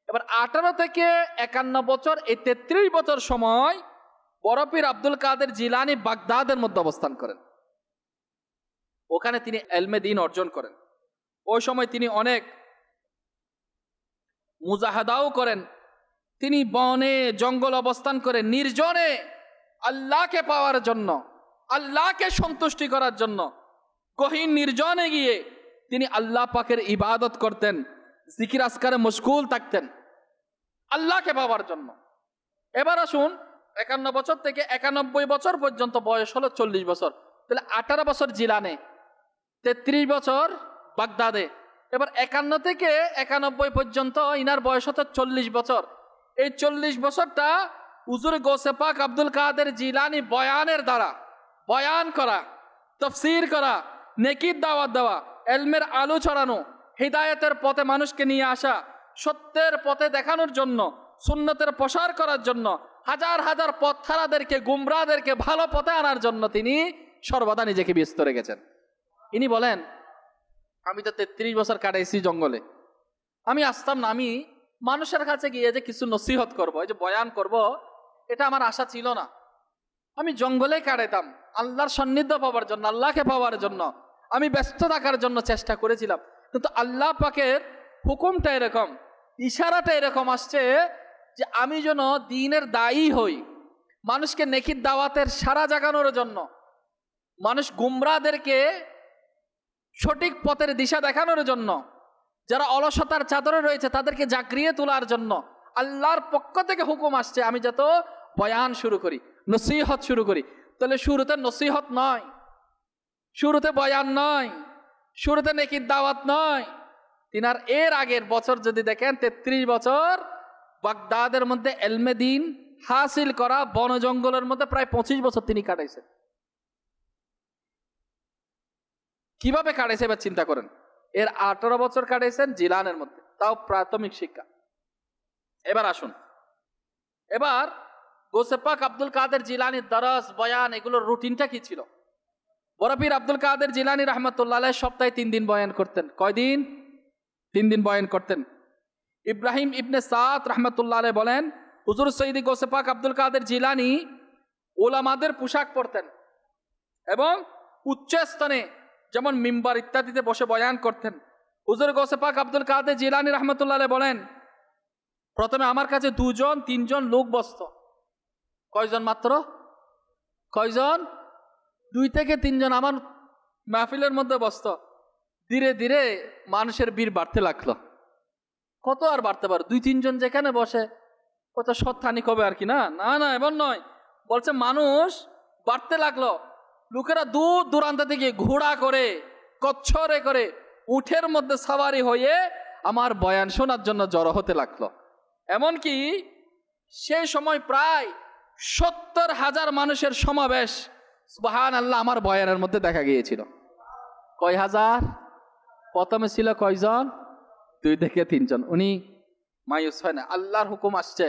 এবার 18 থেকে 51 বছর, এই 33 বছর সময় বড় পীর আব্দুল কাদের জিলানী বাগদাদের মধ্যে অবস্থান করেন। ওখানে তিনি ইলমে দ্বীন অর্জন করেন। ওই সময় তিনি অনেক মুজাহাদাও করেন। তিনি বনে জঙ্গল অবস্থান করে নির্জনে আল্লাহকে পাওয়ার জন্য, আল্লাহকে সন্তুষ্টি করার জন্য গহীন নির্জনে গিয়ে তিনি আল্লাহ পাকের ইবাদত করতেন, জিকির আজকারে মশগুল থাকতেন আল্লাহকে পাওয়ার জন্য। এবার আসুন, 51 বছর থেকে 91 বছর পর্যন্ত বয়স হলো 40 বছর, তাহলে 18 বছর জিলানে, 33 বছর বাগদাদে। এবার 51 থেকে 91 পর্যন্ত ইনার বয়স হচ্ছে 40 বছর। এই 40 বছরটা হুজুর গৌসে পাক আব্দুল কাদের জিলানী বয়ানের দ্বারা, বয়ান করা, তাফসীর করা, নেকির দাওয়াত দেওয়া, ইলমের আলো ছড়ানো, হিদায়াতের পথে মানুষকে নিয়ে আসা, সত্যের পথে দেখানোর জন্য, সুন্নতের প্রসার করার জন্য, হাজার হাজার পথহারাদেরকে, গুমরাহদেরকে ভালো পথে আনার জন্য তিনি সর্বদা নিজেকে ব্যস্ত রেখেছেন। ইনি বলেন, আমি তো 33 বছর কাটাইছি জঙ্গলে, আমি আসতাম না, আমি মানুষের কাছে গিয়ে যে কিছু নসিহত করব, এই যে বয়ান করব, এটা আমার আশা ছিল না। আমি জঙ্গলে কাটাইতাম আল্লাহর সান্নিধ্য পাওয়ার জন্য, আল্লাহকে পাওয়ার জন্য আমি ব্যস্ত থাকার জন্য চেষ্টা করেছিলাম। কিন্তু আল্লাহ পাকের হুকুমটা এরকম, ইশারাটা এরকম আসছে যে আমি যেন দ্বীনের দায়ী হই, মানুষকে নেকির দাওয়াতের সারা জাগানোর জন্য, মানুষ গুমরাহদেরকে সঠিক পথের দিশা দেখানোর জন্য, যারা অলসতার চাদরে রয়েছে তাদেরকে জাগরিয়ে তোলার জন্য আল্লাহর পক্ষ থেকে হুকুম আসছে আমি যত বয়ান শুরু করি, নসিহত শুরু করি। তাহলে শুরুতে নসিহত নয়, শুরুতে বয়ান নয়, শুরুতে নেকির দাওয়াত নয়। তিনার এর আগের বছর যদি দেখেন 33 বছর বাগদাদের মধ্যে ইলমে দ্বীন হাসিল করা, বন জঙ্গলের মধ্যে প্রায় 25 বছর তিনি কাটাইছেন। কিভাবে কাটাইছে এবার চিন্তা করেন। এর 18 বছর কাটাইছেন জিলানের মধ্যে, তাও প্রাথমিক শিক্ষা। এবার আসুন, এবার গৌসে পাক আব্দুল কাদের জিলানির দরস, বয়ান, এগুলোর রুটিনটা কি ছিল? বড় পীর আব্দুল কাদের জিলানী রাহমাতুল্লাহ আলাইহি সপ্তাহে 3 দিন বয়ান করতেন। কয়দিন? 3 দিন বয়ান করতেন। ইব্রাহিম ইবনে সাদ রাহমাতুল্লাহ আলাইহি বলেন, হুজুর সৈয়দ গৌসে পাক আব্দুল কাদের জিলানী উলামাদের পোশাক পরতেন এবং উচ্চ স্থানে যেমন মিম্বার ইত্যাদিতে বসে বয়ান করতেন। হুজুর গৌসে পাক আব্দুল কাদের জিলানী রাহমাতুল্লাহ আলাইহি বলেন, প্রথমে আমার কাছে 2-3 লোক বসত। কয়জন মাত্র? কয়জন? 2 থেকে 3 জন আমার মাহফিলের মধ্যে বসত। ধীরে ধীরে মানুষের ভিড় বাড়তে লাগলো। কত আর বাড়তে পারে? 2-3 জন যেখানে বসে কত সত্যানিক হবে আর কি, না না না, এমন নয়। বলছে মানুষ বাড়তে লাগলো, লোকেরা দূর দূরান্ত থেকে ঘোড়া করে, কচ্ছরে করে, উঠের মধ্যে সাওয়ারি হয়ে আমার বয়ান শোনার জন্য জড়ো হতে লাগলো। এমনকি সেই সময় প্রায় 70,000 মানুষের সমাবেশ সুবহানাল্লাহ আমার বয়ানের মধ্যে দেখা গিয়েছিল। কয় হাজার? প্রথমে ছিল কয়জন? 2 থেকে 3 জন। উনি মায়ুস হয় না, আল্লাহর হুকুম আসছে,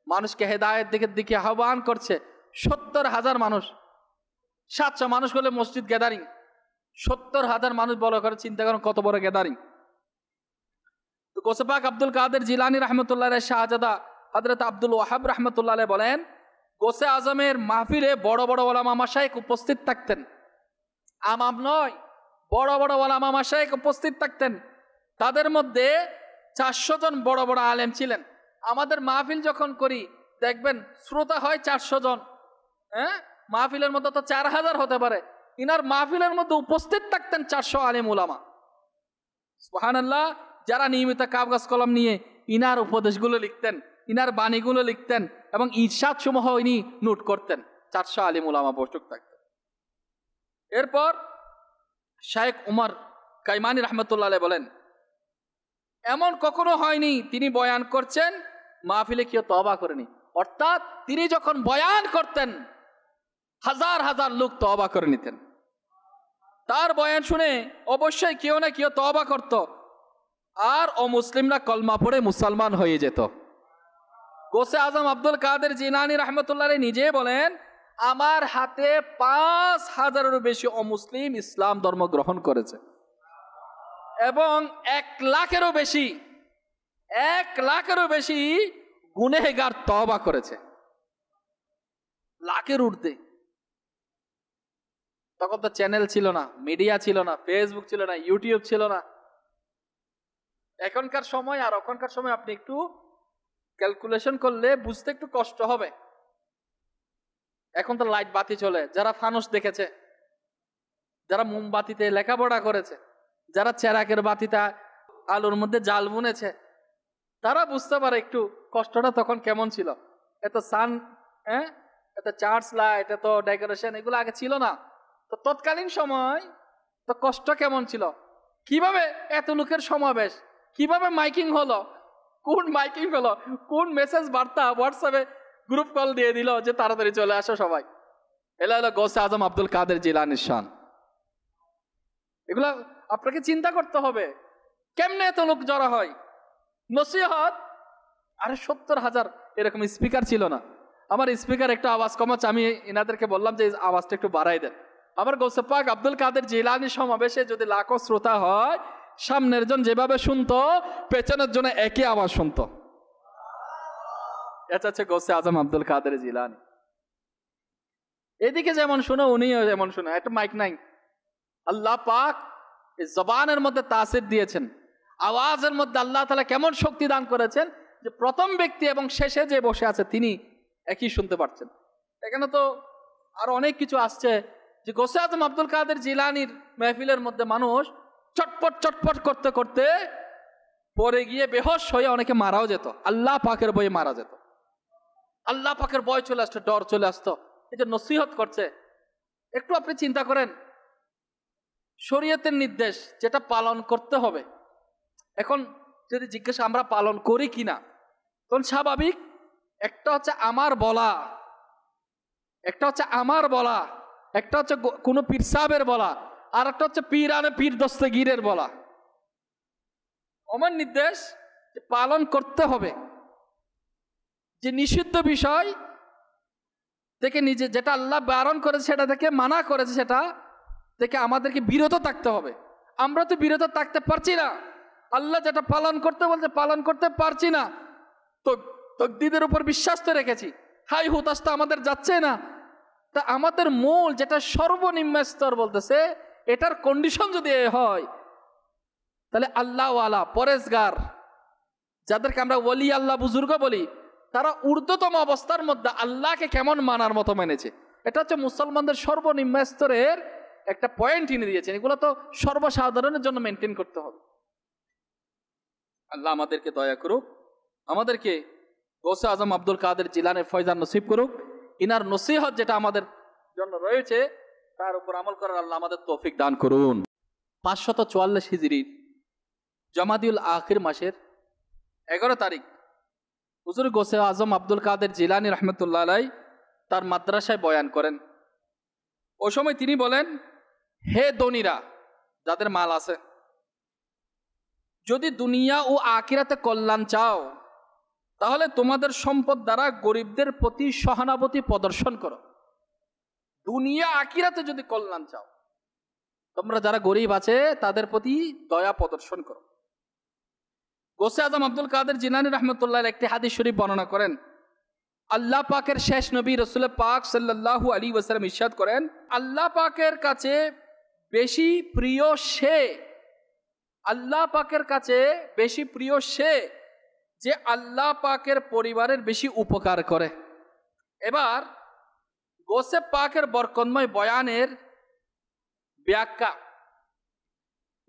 মানুষকে হেদায়েতের দিকে আহ্বান করছে। 70,000 মানুষ, 700 মানুষ হলে মসজিদ গ্যাদারিং, 70,000 মানুষ বড় করে চিন্তা করেন কত বড় গ্যাদারিং। তো গৌসে পাক আব্দুল কাদের জিলানী রাহমাতুল্লাহ আলাইহি শাহজাদা হযরত আব্দুল ওয়াহাব রাহমাতুল্লাহ আলাইহি বলেন, গৌসে আজমের মাহফিলে বড় বড় ওলামা মাশায়েখ উপস্থিত থাকতেন। আম নয়, বড় বড় ওলামা মাশায়েখ উপস্থিত থাকতেন। তাদের মধ্যে 400 জন বড় বড় আলেম ছিলেন। আমাদের মাহফিল যখন করি দেখবেন শ্রোতা হয় 400 জন, হ্যাঁ, মাহফিলের মধ্যে তো 4000 হতে পারে। ইনার মাহফিলের মধ্যে উপস্থিত থাকতেন 400 আলেম উলামা। সুবহানাল্লাহ। যারা নিয়মিত কাগজ কলম নিয়ে ইনার উপদেশগুলো লিখতেন, ইনার বাণীগুলো লিখতেন এবং ইরশাদ সমূহ ইনি নোট করতেন। 400 আলেম উলামা বসুক থাকতেন। এরপর শায়েখ উমর কাইমানি রাহমাতুল্লাহ আলাইহি বলেন, এমন কখনো হয়নি তিনি বয়ান করছেন মাহফিলে কেউ তওবা করেনি। অর্থাৎ তিনি যখন বয়ান করতেন হাজার হাজার লোক তওবা করে নিতেন। তার বয়ান শুনে অবশ্যই কেউ না কেউ তওবা করত, আর অমুসলিমরা কলমা পড়ে মুসলমান হয়ে যেত। গৌসে আজম আব্দুল কাদের জিলানী রাহমাতুল্লাহ আলাইহি নিজে বলেন, আমার হাতে 5000-এরও বেশি অমুসলিম ইসলাম ধর্ম গ্রহণ করেছে এবং 1 লাখেরও বেশি গুনেহগার তওবা করেছে। লাখের ঊর্ধ্বে। তখন তো চ্যানেল ছিল না, মিডিয়া ছিল না, ফেসবুক ছিল না, ইউটিউব ছিল না। এখনকার সময় আর ওখানকার সময় আপনি একটু ক্যালকুলেশন করলে বুঝতে একটু কষ্ট হবে। এখন তো লাইট বাতি চলে। যারা ফানুস দেখেছে, যারা মোমবাতিতে লেখাপড়া করেছে, যারা চেরাকের বাতিতে আলোর মধ্যে জাল বুনেছে, তারা বুঝতে পারে একটু কষ্টটা তখন কেমন ছিল। এত সান, এত চার্জ লাইট, এত ডেকোরেশন, এগুলো আগে ছিল না। তো তৎকালীন সময় তো কষ্ট কেমন ছিল, কিভাবে এত লোকের সমাবেশ, কিভাবে মাইকিং হলো, কোন মেসেজ বার্তা হোয়াটসঅ্যাপে গ্রুপ কল দিয়ে দিল যে তাড়াতাড়ি চলে আসো সবাই। এলা হলো গৌসে আজম আব্দুল কাদের জিলানির শান। এগুলো আপনাকে চিন্তা করতে হবে, কেমনে এত লোক জড়া হয়। নসিহত, আরে 70,000 এরকম স্পিকার ছিল না। আমার স্পিকার একটু আওয়াজ কমাচ্ছে, আমি এনাদেরকে বললাম যে আওয়াজটা একটু বাড়াই দেন। আবার গৌসে পাক আব্দুল কাদের জিলানি সমাবেশে যদি লাখো শ্রোতা হয়, সামনের জন যেভাবে শুনতো, পেছনের জন্য একই আওয়াজ শুনতো। এটা হচ্ছে গৌসে আজম আব্দুল কাদের জিলানি। এদিকে যেমন শুনো উনিও যেমন শুনো, একটা মাইক নাই। আল্লাহ পাক এই জবানের মধ্যে তাসির দিয়েছেন, আওয়াজের মধ্যে আল্লাহ তাআলা কেমন শক্তি দান করেছেন যে প্রথম ব্যক্তি এবং শেষে যে বসে আছে তিনি একই শুনতে পারছেন। এখানে তো আরো অনেক কিছু আসছে যে গৌসে আজম আব্দুল কাদের জিলানির মেহফিলের মধ্যে মানুষ চটপট চটপট করতে করতে পরে গিয়ে বেহোশ হয়ে অনেকে মারাও যেত। আল্লাহ পাকের ভয়ে মারা যেত। আল্লাহ পাকের ভয় চলে আসতো, ডর চলে আসতো। এটা নসিহত করছে। একটু আপনি চিন্তা করেন, শরীয়তের নির্দেশ যেটা পালন করতে হবে, এখন যদি জিজ্ঞাসা আমরা পালন করি কিনা, তখন স্বাভাবিক একটা হচ্ছে আমার বলা, একটা হচ্ছে আমার বলা, একটা হচ্ছে কোনো পীর সাহেবের বলা, আর একটা হচ্ছে পীরানে পীর দস্তগীরের বলা। আমার নির্দেশ পালন করতে হবে। যে নিষিদ্ধ বিষয় থেকে নিজে, যেটা আল্লাহ বারণ করেছে সেটা থেকে, মানা করেছে সেটা থেকে আমাদেরকে বিরত থাকতে হবে। আমরা তো বিরত থাকতে পারছি না। আল্লাহ যেটা পালন করতে বলছে পালন করতে পারছি না, তো তকদিরের উপর বিশ্বাস তো রেখেছি, হাই হুতাশ তো আমাদের যাচ্ছে না। তা আমাদের মূল যেটা সর্বনিম্ন স্তর বলতেছে, এটার কন্ডিশন যদি হয়, তাহলে আল্লাহওয়ালা পরেজগার যাদেরকে আমরা ওলি আল্লাহ বুজুর্গ বলি, তারা ঊর্ধ্বতম অবস্থার মধ্যে আল্লাহকে কেমন মানার মতো মেনেছে। এটা হচ্ছে মুসলমানদের সর্বনিম্ন স্তরের একটা পয়েন্ট এনে দিয়েছেন। এগুলো তো সর্বসাধারণের জন্য মেনটেন করতে হবে। আল্লাহ আমাদেরকে দয়া করুক, আমাদেরকে গৌসে আজম আব্দুল কাদের জিলানের ফয়জান নসিব করুক। ইনার নসিহত যেটা আমাদের জন্য রয়েছে তার উপর আমল করার আল্লাহ আমাদের তৌফিক দান করুন। 544 হিজরির জমাদিউল আখির মাসের 11 তারিখ হুজুর গৌসে আজম আব্দুল কাদের জিলানী রহমতুল্লাহ আলাই তার মাদ্রাসায় বয়ান করেন। ওই সময় তিনি বলেন, হে ধনীরা যাদের মাল আছে, যদি দুনিয়া ও আখিরাতে কল্যাণ চাও, তাহলে তোমাদের সম্পদ দ্বারা গরিবদের প্রতি সহানুভূতি প্রদর্শন করো। দুনিয়া আখিরাতে যদি কল্যাণ চাও, তোমরা যারা গরিব আছে তাদের প্রতি দয়া প্রদর্শন করো। গৌসে আজম আব্দুল কাদের জিলানী রহমতুল্লাহ একটি হাদিস শরীফ বর্ণনা করেন। আল্লাহ পাকের শেষ নবী রাসূল পাক সাল্লাল্লাহু আলাইহি ওয়াসাল্লাম ইরশাদ করেন, আল্লাহ পাকের কাছে বেশি প্রিয় সে, আল্লাহ পাকের কাছে বেশি প্রিয় সে যে আল্লাহ পাকের পরিবারের বেশি উপকার করে। এবার গৌসে পাকের বরকতময় বয়ানের ব্যাখ্যা,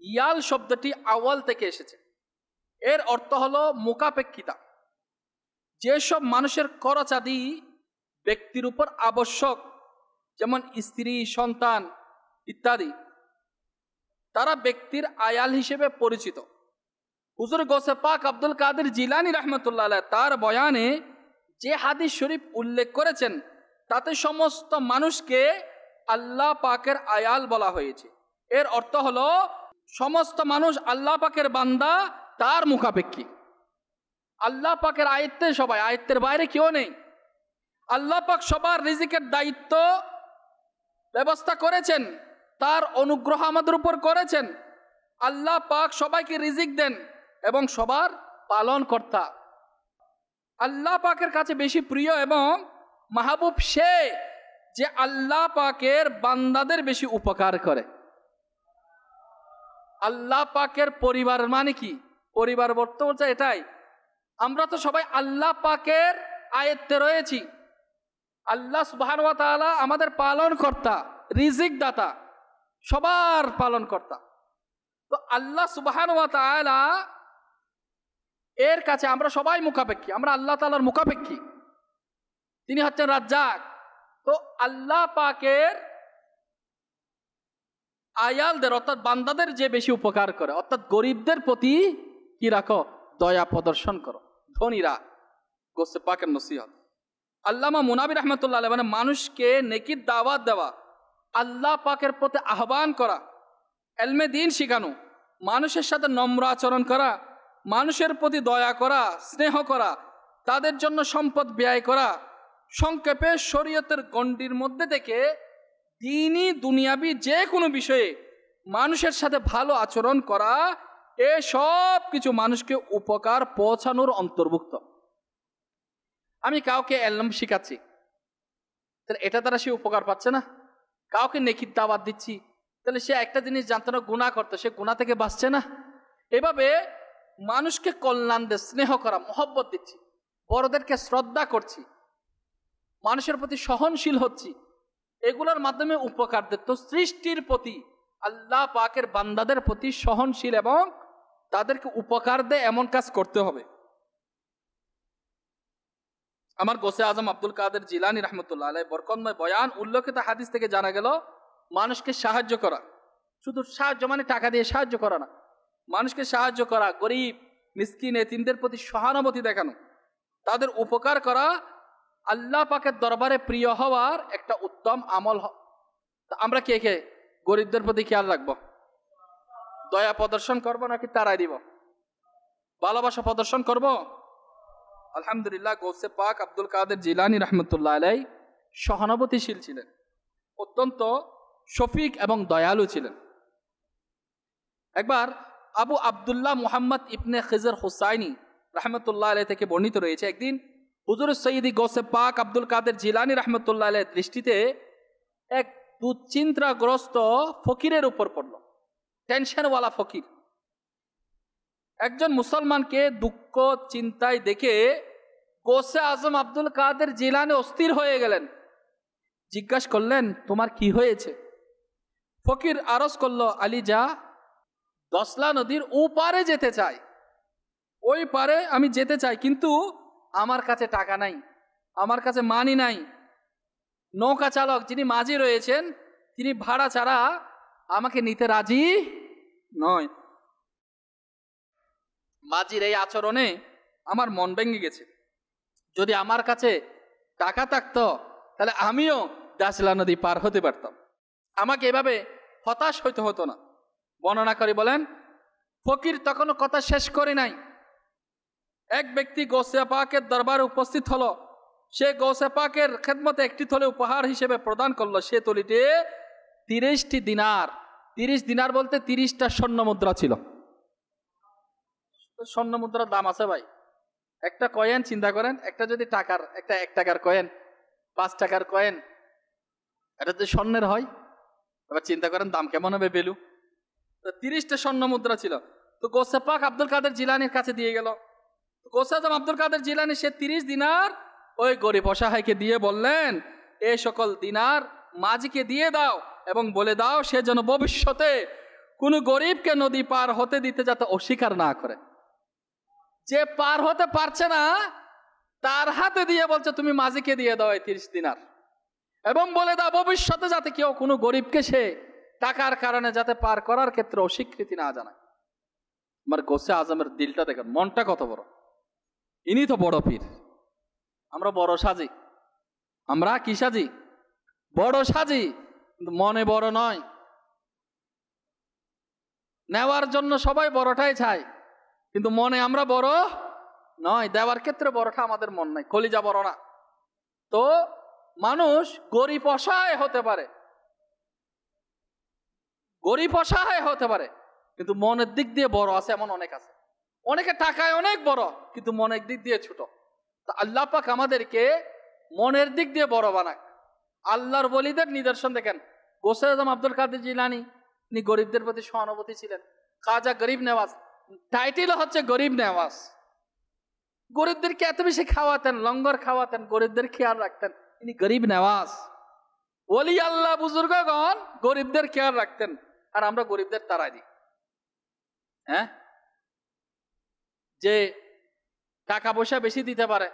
ইয়াল শব্দটি আওয়াল থেকে এসেছে। এর অর্থ হলো মুখাপেক্ষিতা। যেসব মানুষের খরচাদি ব্যক্তির উপর আবশ্যক, যেমন স্ত্রী, সন্তান ইত্যাদি, তারা ব্যক্তির আয়াল হিসেবে পরিচিত। হুজুর গৌসে পাক আব্দুল কাদের জিলানী রহমতুল্লাহ আলাইহি তার বয়ানে যে হাদিস শরীফ উল্লেখ করেছেন, তাতে সমস্ত মানুষকে আল্লাহ পাকের আয়াল বলা হয়েছে। এর অর্থ হলো সমস্ত মানুষ আল্লাহ পাকের বান্দা, তার মুখাপেক্ষী। আল্লাহ পাকের আয়ত্তে সবাই, আয়ত্তের বাইরে কেউ নেই। আল্লাহ পাক সবার রিজিকের দায়িত্ব ব্যবস্থা করেছেন, তার অনুগ্রহ আমাদের উপর করেছেন। আল্লাহ পাক সবাইকে রিজিক দেন এবং সবার পালন কর্তা। আল্লাহ পাকের কাছে বেশি প্রিয় এবং মাহবুব সে যে আল্লাহ পাকের বান্দাদের বেশি উপকার করে। আল্লাহ পাকের পরিবার মানে কি? পরিবার বলতে এটাই, আমরা তো সবাই আল্লাহ পাকের আয়ত্তে রয়েছি। আল্লাহ সুবহানাহু ওয়া তাআলা আমাদের পালন কর্তা, রিজিক দাতা, সবার পালন কর্তা। তো আল্লাহ সুবহানাহু ওয়া তাআলা এর কাছে আমরা সবাই মুখাপেক্ষী, আমরা আল্লাহ তাআলার মুখাপেক্ষী। তিনি হচ্ছেন রাজ্জাক। তো আল্লাহ পাকের আয়ালদের অর্থাৎ বান্দাদের যে বেশি উপকার করে, অর্থাৎ গরিবদের প্রতি কি রাখো? দয়া প্রদর্শন করো। ধনীরা, গৌসে পাকের নসিহত। আল্লামা মুনাবি রহমতুল্লাহ আলাইহি মানে মানুষকে নেকির দাওয়াত দেওয়া, আল্লাহ পাকের প্রতি আহ্বান করা, এলমে দ্বীন শিখানো, মানুষের সাথে নম্র আচরণ করা, মানুষের প্রতি দয়া করা, স্নেহ করা, তাদের জন্য সম্পদ ব্যয় করা, সংক্ষেপে শরীয়তের গণ্ডির মধ্যে থেকে দ্বীনি দুনিয়াবি যে কোনো বিষয়ে মানুষের সাথে ভালো আচরণ করা, এ সব কিছু মানুষকে উপকার পৌঁছানোর অন্তর্ভুক্ত। আমি কাউকে এলম শিখাচ্ছি, তাহলে এটা দ্বারা সে উপকার পাচ্ছে না। কাউকে নেকির দাওয়াত দিচ্ছি, তাহলে সে একটা জিনিস জানতো না, গুনাহ করতো, সে গুনাহ থেকে বাঁচছে না। এভাবে মানুষকে কল্যাণ দিয়ে স্নেহ করা, মহব্বত দিচ্ছি, বড়দেরকে শ্রদ্ধা করছি, মানুষের প্রতি সহনশীল হচ্ছি, এগুলোর মাধ্যমে উপকার দিত। সৃষ্টির প্রতি, আল্লাহ পাকের বান্দাদের প্রতি সহনশীল এবং তাদেরকে উপকার দেয় এমন কাজ করতে হবে। আমার গোসে আজম আব্দুল কাদের জিলানী রহমতুল্লাহ আলাইহি বরকতময় বয়ান উল্লেখিত হাদিস থেকে জানা গেল, মানুষকে সাহায্য করা, শুধু সাহায্য মানে টাকা দিয়ে সাহায্য করা না, মানুষকে সাহায্য করা, গরিব মিসকিন এতিমদের প্রতি সহানুভূতি দেখানো, তাদের উপকার করা আল্লাহ পাকের দরবারে প্রিয় হওয়ার একটা উত্তম আমল। আমরা কে কে গরিবদের প্রতি খেয়াল রাখবো? দয়া প্রদর্শন করব নাকি তারাই দিব? ভালোবাসা প্রদর্শন করব? আলহামদুলিল্লাহ, গৌসে পাক আব্দুল কাদের জিলানী রহমতুল্লাহ আলাইহি সহানুভূতিশীল ছিলেন, অত্যন্ত শফিক এবং দয়ালু ছিলেন। একবার আবু আবদুল্লাহ মুহাম্মদ ইবনে খিজর হুসাইনি রহমতুল্লাহ আলাইহি থেকে বর্ণিত রয়েছে, একদিন হুজুর সৈয়দি গৌসে পাক আব্দুল কাদের জিলানী রহমতুল্লাহ আলাইহির দৃষ্টিতে এক দুশ্চিন্তাগ্রস্ত ফকিরের উপর পড়ল, টেনশনওয়ালা ফকির। একজন মুসলমানকে দুঃখ চিন্তায় দেখে গৌসে আজম আব্দুল কাদের জিলানী অস্থির হয়ে গেলেন। জিজ্ঞাসা করলেন, তোমার কি হয়েছে? ফকির আরজ করল, আলী যা, দশলা নদীর ওপারে যেতে চাই, ওই পারে আমি যেতে চাই, কিন্তু আমার কাছে টাকা নাই, আমার কাছে মানি নাই। নৌকা চালক যিনি মাঝি রয়েছেন, তিনি ভাড়া ছাড়া আমাকে নিতে রাজি নয়। মাঝির এই আচরণে আমার মন ভেঙে গেছে। যদি আমার কাছে টাকা থাকতো তাহলে আমিও দাসলা নদী পার হতে পারতাম, আমাকে এভাবে হতাশ হইতে হতো না। বর্ণনা করে বলেন, ফকির তখনও কথা শেষ করে নাই, এক ব্যক্তি গৌসে পাকের দরবারে উপস্থিত হলো। সে গৌসে পাকের খেদমতে একটি থলে উপহার হিসেবে প্রদান করলো। সে থলিতে 30টি দিনার, 30 দিনার বলতে 30টা স্বর্ণ মুদ্রা ছিল। স্বর্ণ মুদ্রার দাম আছে ভাই, একটা কয়েন চিন্তা করেন, একটা যদি টাকার, একটা 1 টাকার কয়েন, 5 টাকার কয়েন, এটা যদি স্বর্ণের হয়, এবার চিন্তা করেন দাম কেমন হবে, ভ্যালু। তো 30টা স্বর্ণ মুদ্রা ছিল। তো গৌসে পাক আব্দুল কাদের জিলানীর কাছে দিয়ে গেল। গৌসে আজম আব্দুল কাদের জিলানী সে 30 দিনার ওই গরিব অসহায়কে দিয়ে বললেন, এই সকল দিনার মাঝিকে দিয়ে দাও এবং বলে দাও সে যেন ভবিষ্যতে কোনো গরিবকে নদী পার হতে দিতে যাতে অস্বীকার না করে। যে পার হতে পারছে না তার হাতে দিয়ে বলছে, তুমি মাঝিকে দিয়ে দাও এই 30 দিনার, এবং বলে দাও ভবিষ্যতে যাতে কেউ কোনো গরিবকে সে টাকার কারণে যাতে পার করার ক্ষেত্রে অস্বীকৃতি না জানায়। আমার গৌসে আজমের দিলটা দেখেন, মনটা কত বড়। ইনি তো বড় পীর, আমরা বড় সাজি। আমরা কি সাজি? বড় সাজি, কিন্তু মনে বড় নয়। নেওয়ার জন্য সবাই বড়টাই চায়, কিন্তু মনে আমরা বড় নয়। দেওয়ার ক্ষেত্রে বড়টা আমাদের মন নাই, কলিজা বড় না। তো মানুষ গরিব অসহায় হতে পারে, গরিব অসহায় হতে পারে, কিন্তু মনের দিক দিয়ে বড় আছে এমন অনেক আছে। অনেকে টাকায় অনেক বড়, কিন্তু মনের দিক দিয়ে ছোট। তা আল্লাহ পাক আমাদেরকে মনের দিক দিয়ে বড় বানাক। আল্লাহর ওলিদের নিদর্শন দেখেন, গৌসে আজম আব্দুল কাদের জিলানী ইনি গরিবদের প্রতি সহানুভূতি ছিলেন। খাজা গরিব নেওয়াজ, টাইটেল হচ্ছে গরিব নেওয়াজ। গরিবদেরকে এত বেশি খাওয়াতেন, লঙ্গর খাওয়াতেন, গরিবদের খেয়াল রাখতেন, ইনি গরিব নেওয়াজ। ওলি আল্লাহ বুজুর্গগণ গরিবদের খেয়াল রাখতেন, আর আমরা গরিবদের তাড়াই দিই। হ্যাঁ, যে টাকা পয়সা বেশি দিতে পারে,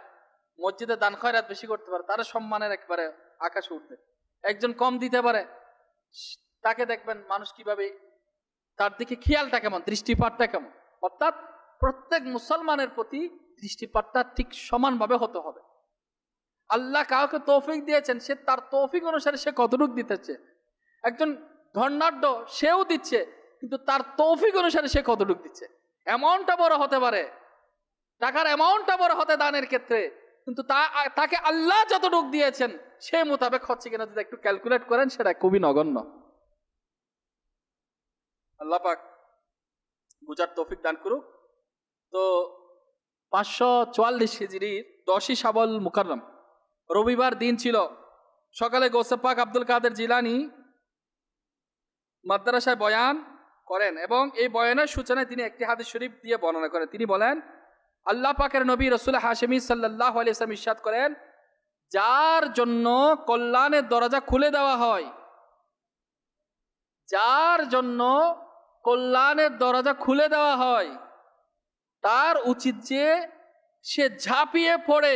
মসজিদে দান খয়রাত বেশি করতে পারে, তারা সম্মানের একবারে আকাশে উঠবে। একজন কম দিতে পারে, তাকে দেখবেন মানুষ কিভাবে তার দিকে খেয়ালটা কেমন, দৃষ্টিপাতটা কেমন। অর্থাৎ প্রত্যেক মুসলমানের প্রতি দৃষ্টিপাতটা ঠিক সমানভাবে হতে হবে। আল্লাহ কাউকে তৌফিক দিয়েছেন, সে তার তৌফিক অনুসারে সে কতটুকু দিতেছে। একজন ধনাঢ্য সেও দিচ্ছে, কিন্তু তার তৌফিক অনুসারে সে কতটুকু দিচ্ছে। অ্যামাউন্টটা বড় হতে পারে, টাকার অ্যামাউন্টটা বড় হতে দানের ক্ষেত্রে, কিন্তু তাকে আল্লাহ যতটুকু দিয়েছেন সেই মোতাবেক হচ্ছে কিনা যদি একটু ক্যালকুলেট করেন, সেটা খুবই নগণ্য। আল্লাহ পাক বুঝার তৌফিক দান করুক। তো 544 হিজরির 10ই শাওয়াল মুকাররম রবিবার দিন ছিল। সকালে গৌসে পাক আব্দুল কাদের জিলানী মাদ্রাসায় বয়ান করেন এবং এই বয়ানের সূচনায় তিনি একটি হাদিস শরীফ দিয়ে বর্ণনা করেন। তিনি বলেন, আল্লাহ পাকের নবী রাসূল হাশেমি সাল্লাল্লাহু আলাইহি ওয়াসাল্লাম ইরশাদ করেন, যার জন্য কল্যাণের দরজা খুলে দেওয়া হয়, যার জন্য কল্যাণের দরজা খুলে দেওয়া হয়, তার উচিত যে সে ঝাঁপিয়ে পড়ে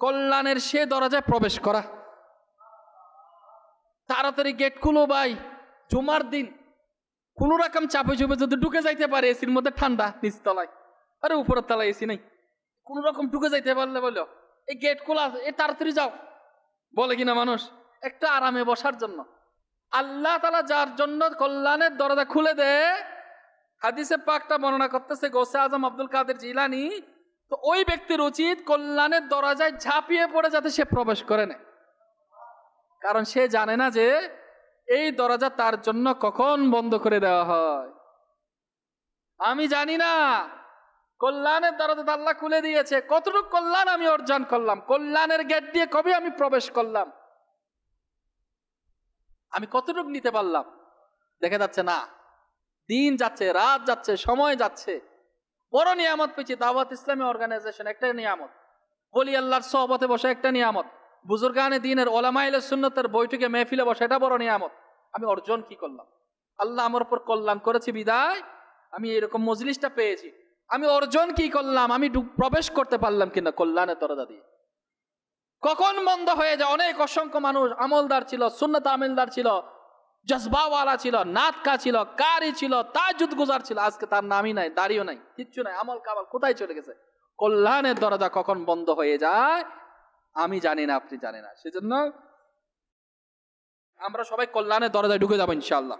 কল্যাণের সে দরজায় প্রবেশ করা। তাড়াতাড়ি গেট খুলো ভাই, জুমার দিন কোন রকম চাপে চুপে যদি ঢুকে যাইতে পারে, এসির মধ্যে ঠান্ডা নিচতলায়, আরে উপরের তলায় এসি নাই, কোন রকম ঢুকে যাইতে পারলে বলো এই গেট খোলা, এ তাড়াতাড়ি যাও, বলে কিনা মানুষ, একটা আরামে বসার জন্য। আল্লাহ তাআলা যার জন্য কল্যাণের দরজা খুলে দেয়, হাদিসে পাকটা বর্ণনা করতেছে গৌসে আজম আব্দুল কাদের জিলানী, তো ওই ব্যক্তির উচিত কল্যাণের দরজায় ঝাঁপিয়ে পড়ে যাতে সে প্রবেশ করে নেয়, কারণ সে জানে না যে এই দরজা তার জন্য কখন বন্ধ করে দেওয়া হয়। আমি জানি না কল্যাণের দরজা আল্লাহ খুলে দিয়েছে, কতটুকু কল্যাণ আমি অর্জন করলাম, কল্যাণের গেট দিয়ে কবে আমি প্রবেশ করলাম, আমি কতটুকু নিতে পারলাম, দেখা যাচ্ছে না। দিন যাচ্ছে, রাত যাচ্ছে, সময় যাচ্ছে। বড় নিয়ামত পেয়েছি দাওয়াত ইসলামী অর্গানাইজেশন, একটা নিয়ামত। বলি আল্লাহর সোহবতে বসে একটা নিয়ামত। বুজুর্গানে দ্বীনের ওলামায়ে সুন্নতের বৈঠকে মেহফিলে বসে, এটা বড় নিয়ামত। আমি অর্জন কি করলাম? আল্লাহ আমার উপর কল্যাণ করেছে বিদায় আমি এরকম মজলিসটা পেয়েছি। আমি অর্জন কি করলাম? আমি প্রবেশ করতে পারলাম কিনা কল্যাণের দরজা দিয়ে? কখন বন্ধ হয়ে যায়? অনেক অসংখ্য মানুষ আমলদার ছিল, সুন্নত আমিলদার ছিল, জজবাওয়ালা ছিল, নাতকা ছিল, কারি ছিল, তাহাজ্জুদ গুজার ছিল, আজকে তার নামই নাই, দাড়িও নাই, কিচ্ছু নাই, আমল কামাল কোথায় চলে গেছে? কল্যাণের দরজা কখন বন্ধ হয়ে যায় আমি জানি না, আপনি জানেন না। সেজন্য আমরা সবাই কল্যাণের দরজায় ঢুকে যাবো ইনশাআল্লাহ।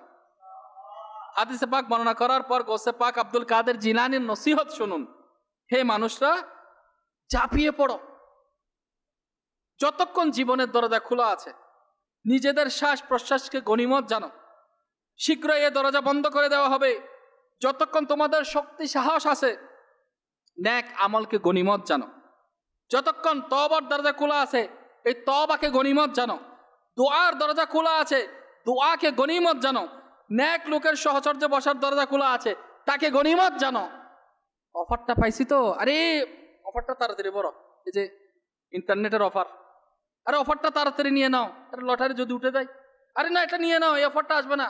হাদিসে পাক বর্ণনা করার পর গৌসে পাক আব্দুল কাদের জিলানীর নসিহত শুনুন, হে মানুষরা ঝাঁপিয়ে পড়ো, যতক্ষণ জীবনের দরজা খোলা আছে নিজেদের শ্বাস প্রশ্বাসকে গনিমত জানো, শীঘ্রই এ দরজা বন্ধ করে দেওয়া হবে। যতক্ষণ তোমাদের শক্তি সাহস আছে নেক আমলকে গনিমত জানো, যতক্ষণ তওবার দরজা খোলা আছে এই তওবাকে গনিমত জানো, দোয়ার দরজা খোলা আছে দোয়াকে গনিমত জানো, নেক লোকের সহচর্যে বসার দরজা খোলা আছে তাকে গনিমত জানো। অফারটা পাইছি তো, আরে অফারটা তাড়াতাড়ি বড়, এই যে ইন্টারনেটের অফার, আরে অফারটা তাড়াতাড়ি নিয়ে নাও, আরে লটারি যদি উঠে যায়, আরে না এটা নিয়ে নাও, এই অফারটা আসবে না,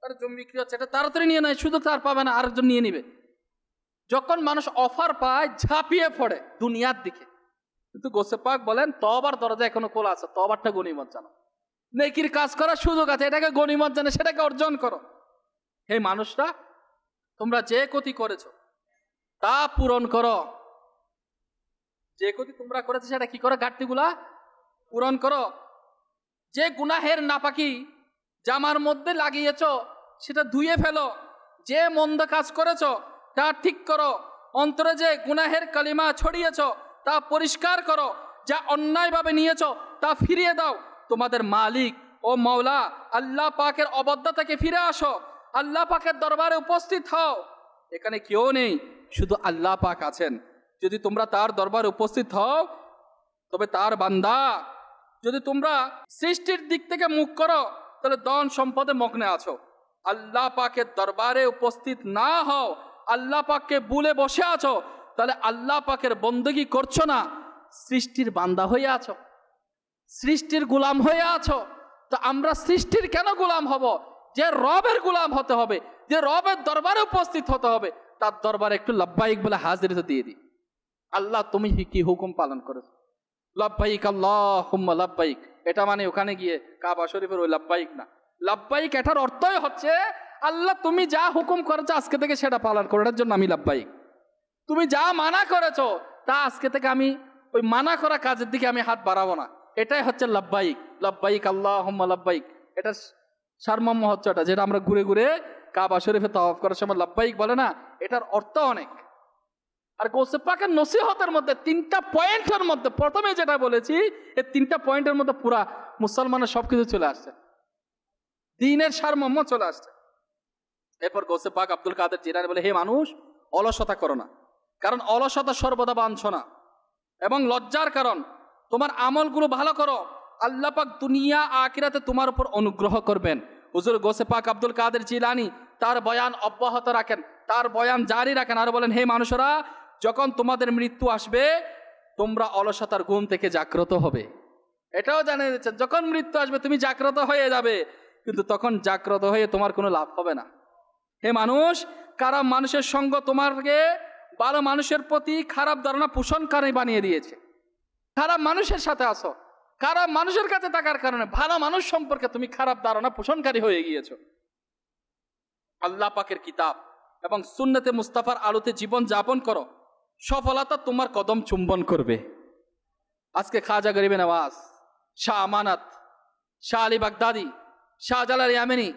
আরে জমি বিক্রি হচ্ছে এটা তাড়াতাড়ি নিয়ে নেয়, সুযোগ তার পাবে না, আরেকজন নিয়ে নিবে। যখন মানুষ অফার পায় ঝাঁপিয়ে পড়ে দুনিয়ার দিকে। কিন্তু গৌসে পাক বলেন তওবার দরজা এখনো খোলা আছে, তওবারটা গনিমত জানো, নেকির কাজ করার সুযোগ আছে, এটাকে গনিমত জানে, সেটাকে অর্জন করো। হে মানুষরা তোমরা যে ক্ষতি করেছো তা পূরণ করো, যে ক্ষতি তোমরা করেছো সেটা কি করো? ঘাটতিগুলা পূরণ করো। যে গুনাহের নাপাকি জামার মধ্যে লাগিয়েছো সেটা ধুয়ে ফেলো, যে মন্দ কাজ করেছো তা ঠিক করো, অন্তরে যে গুনাহের কালিমা ছড়িয়েছো তা পরিষ্কার করো, যা অন্যায়ভাবে নিয়েছো তা ফিরিয়ে দাও। তোমাদের মালিক ও মাওলা আল্লাহ পাকের অবাধ্য থেকে ফিরে আসো, আল্লাহ পাকের দরবারে উপস্থিত হও। এখানে কেউ নেই, শুধু আল্লাহ পাক আছেন। যদি তোমরা তার দরবারে উপস্থিত হও তবে তার বান্দা। যদি তোমরা সৃষ্টির দিক থেকে মুখ করো তাহলে ধন সম্পদে মগ্নে আছো। আল্লাহ পাকের দরবারে উপস্থিত না হও, আল্লাহ পাককে ভুলে বসে আছো, তাহলে আল্লাহ পাকের বন্দেগী করছো না, সৃষ্টির বান্দা হয়ে আছো, সৃষ্টির গোলাম হয়ে আছো। তো আমরা সৃষ্টির কেন গোলাম হব? যে রবের গোলাম হতে হবে, যে রবের দরবারে উপস্থিত হতে হবে, তার দরবারে একটু লাব্বাইক বলে হাজির দিয়ে দিই। আল্লাহ তুমি কি হুকুম পালন করেছো? লাব্বাইক আল্লাহুম্মা লাব্বাইক, এটা মানে ওখানে গিয়ে কাবা শরীফের ওই লাব্বাইক না। লাব্বাইক এটার অর্থই হচ্ছে আল্লাহ তুমি যা হুকুম করেছো আজকে থেকে সেটা পালন করো, এটার জন্য আমি লাব্বাইক। তুমি যা মানা করেছো তা আজকে থেকে আমি ওই মানা করা কাজের দিকে আমি হাত বাড়াবো না। এটাই হচ্ছে লাব্বাইক, লাব্বাইক আল্লাহুম্মা লাব্বাইক। এটা সারমর্ম হচ্ছে এটা, যেটা আমরা ঘুরে ঘুরে কাবা শরীফে তাওয়াফ করার সময় লাব্বাইক বলে না, এটার অর্থ অনেক। আর গৌসে পাকের নসিহতের মধ্যে 3টা পয়েন্টের মধ্যে প্রথমে যেটা বলেছি, এই 3টা পয়েন্টের মধ্যে পুরা মুসলমানের সবকিছু চলে আসছে, দ্বীনের সারমর্ম চলে আসছে। এরপর গৌসে পাক আব্দুল কাদের জিলানী বলে, হে মানুষ, অলসতা করো না, কারণ অলসতা সর্বদা বাঞ্ছনা এবং লজ্জার কারণ। তোমার আমলগুলো ভালো করো, আল্লাহ পাক দুনিয়া আখিরাতে তোমার উপর অনুগ্রহ করবেন। হুজুর গৌসে পাক আব্দুল কাদের জিলানী তার বয়ান অব্যাহত রাখেন, তার বয়ান জারি রাখেন, আর বলেন, হে মানুষেরা, যখন তোমাদের মৃত্যু আসবে তোমরা অলসতার ঘুম থেকে জাগ্রত হবে। এটাও জানিয়ে দিচ্ছেন, যখন মৃত্যু আসবে তুমি জাগ্রত হয়ে যাবে, কিন্তু তখন জাগ্রত হয়ে তোমার কোনো লাভ হবে না। হে মানুষ, খারাপ মানুষের সঙ্গ তোমাকে ভালো মানুষের প্রতি খারাপ ধারণা পোষণকারী বানিয়ে দিয়েছে। খারাপ মানুষের সাথে আসো, খারাপ মানুষের কাছে থাকার কারণে ভালো মানুষ সম্পর্কে তুমি খারাপ ধারণা পোষণকারী হয়ে গিয়েছো। আল্লাহ পাকের কিতাব এবং সুন্নতে মুস্তাফার আলোতে জীবন যাপন করো, সফলতা তোমার কদম চুম্বন করবে। আজকে খাজা গরিবে নওয়াজ, শাহ আমানত, শাহ আলী বাগদাদি, শাহজালাল ইয়ামেনি,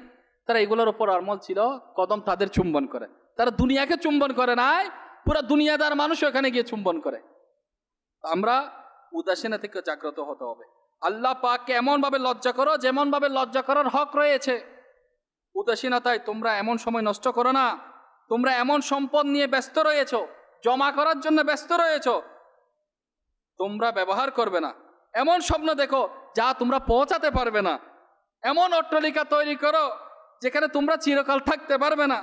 তারা এগুলোর উপর আমল ছিল, কদম তাদের চুম্বন করে। তারা দুনিয়াকে চুম্বন করে নাই, পুরো দুনিয়াদার মানুষ ওখানে গিয়ে চুম্বন করে। আমরা উদাসীনতা থেকে জাগ্রত হতে হবে। আল্লাহ পাককে এমন ভাবে লজ্জা করো যেমন ভাবে লজ্জা করার হক রয়েছে। উদাসীনতায় তোমরা এমন সময় নষ্ট করো না, তোমরা এমন সম্পদ নিয়ে ব্যস্ত রয়েছো, জমা করার জন্য ব্যস্ত রয়েছো, তোমরা ব্যবহার করবে না। এমন স্বপ্ন দেখো যা তোমরা পৌঁছাতে পারবে না, এমন অট্টালিকা তৈরি করো যেখানে তোমরা চিরকাল থাকতে পারবে না।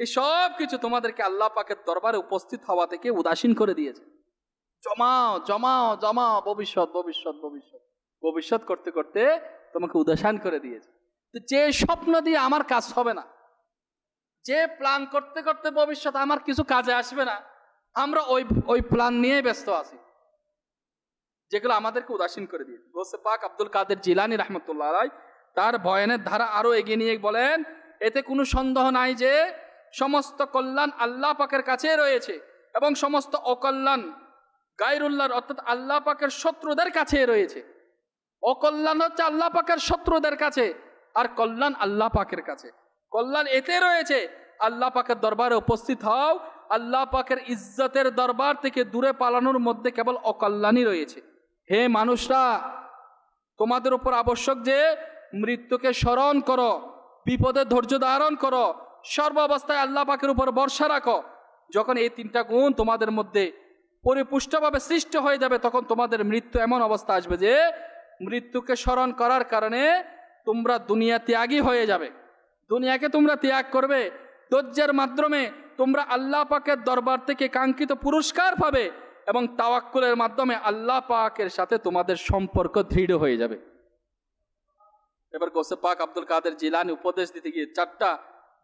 এই সব কিছু তোমাদেরকে আল্লাহ পাকের দরবারে উপস্থিত হওয়া থেকে উদাসীন করে দিয়েছে। জমাও জমাও জমাও, ভবিষ্যৎ ভবিষ্যৎ ভবিষ্যৎ ভবিষ্যৎ করতে করতে তোমাকে উদাসীন করে দিয়েছে। তো যে স্বপ্ন দিয়ে আমার কাজ হবে না, যে প্ল্যান করতে করতে ভবিষ্যৎ আমার কিছু কাজে আসবে না, আমরা ওই প্ল্যান নিয়ে ব্যস্ত আছি, যেগুলো আমাদেরকে উদাসীন করে দিয়েছে। গৌসে পাক আব্দুল কাদের জিলানী রহমতুল্লাহ আলাইহি তার বয়ানের ধারা আরো এগিয়ে নিয়ে বলেন, এতে কোনো সন্দেহ নাই যে সমস্ত কল্যাণ আল্লাহ পাকের কাছে রয়েছে এবং সমস্ত অকল্যাণ গায়রুল্লাহর অর্থাৎ আল্লাহ পাকের শত্রুদের কাছে রয়েছে। অকল্যাণ হচ্ছে আল্লাহ পাকের শত্রুদের কাছে, আর কল্যাণ আল্লাহ পাকের কাছে। কল্যাণ এতে রয়েছে আল্লাহ পাকের দরবারে উপস্থিত হও, আল্লাহ পাকের ইজ্জতের দরবার থেকে দূরে পালানোর মধ্যে কেবল অকল্যাণই রয়েছে। হে মানুষরা, তোমাদের উপর আবশ্যক যে মৃত্যুকে স্মরণ করো, বিপদে ধৈর্য ধারণ করো, সর্বাবস্থায় আল্লাহ পাকের উপর ভরসা রাখো। যখন এই 3টা গুণ তোমাদের মধ্যে পরিপুষ্টভাবে সৃষ্টি হয়ে যাবে, তখন তোমাদের মৃত্যু এমন অবস্থা আসবে যে মৃত্যুকে স্মরণ করার কারণে তোমরা দুনিয়া ত্যাগী হয়ে যাবে। দুনিয়াকে তোমরা ত্যাগ করবে, ধৈর্যের মাধ্যমে তোমরা আল্লাহ পাকের দরবার থেকে কাঙ্ক্ষিত পুরস্কার পাবে এবং তাওয়াক্কুলের মাধ্যমে আল্লাহ পাকের সাথে তোমাদের সম্পর্ক দৃঢ় হয়ে যাবে। এবার গৌসে পাক আব্দুল কাদের জিলানী উপদেশ দিতে গিয়ে 4টা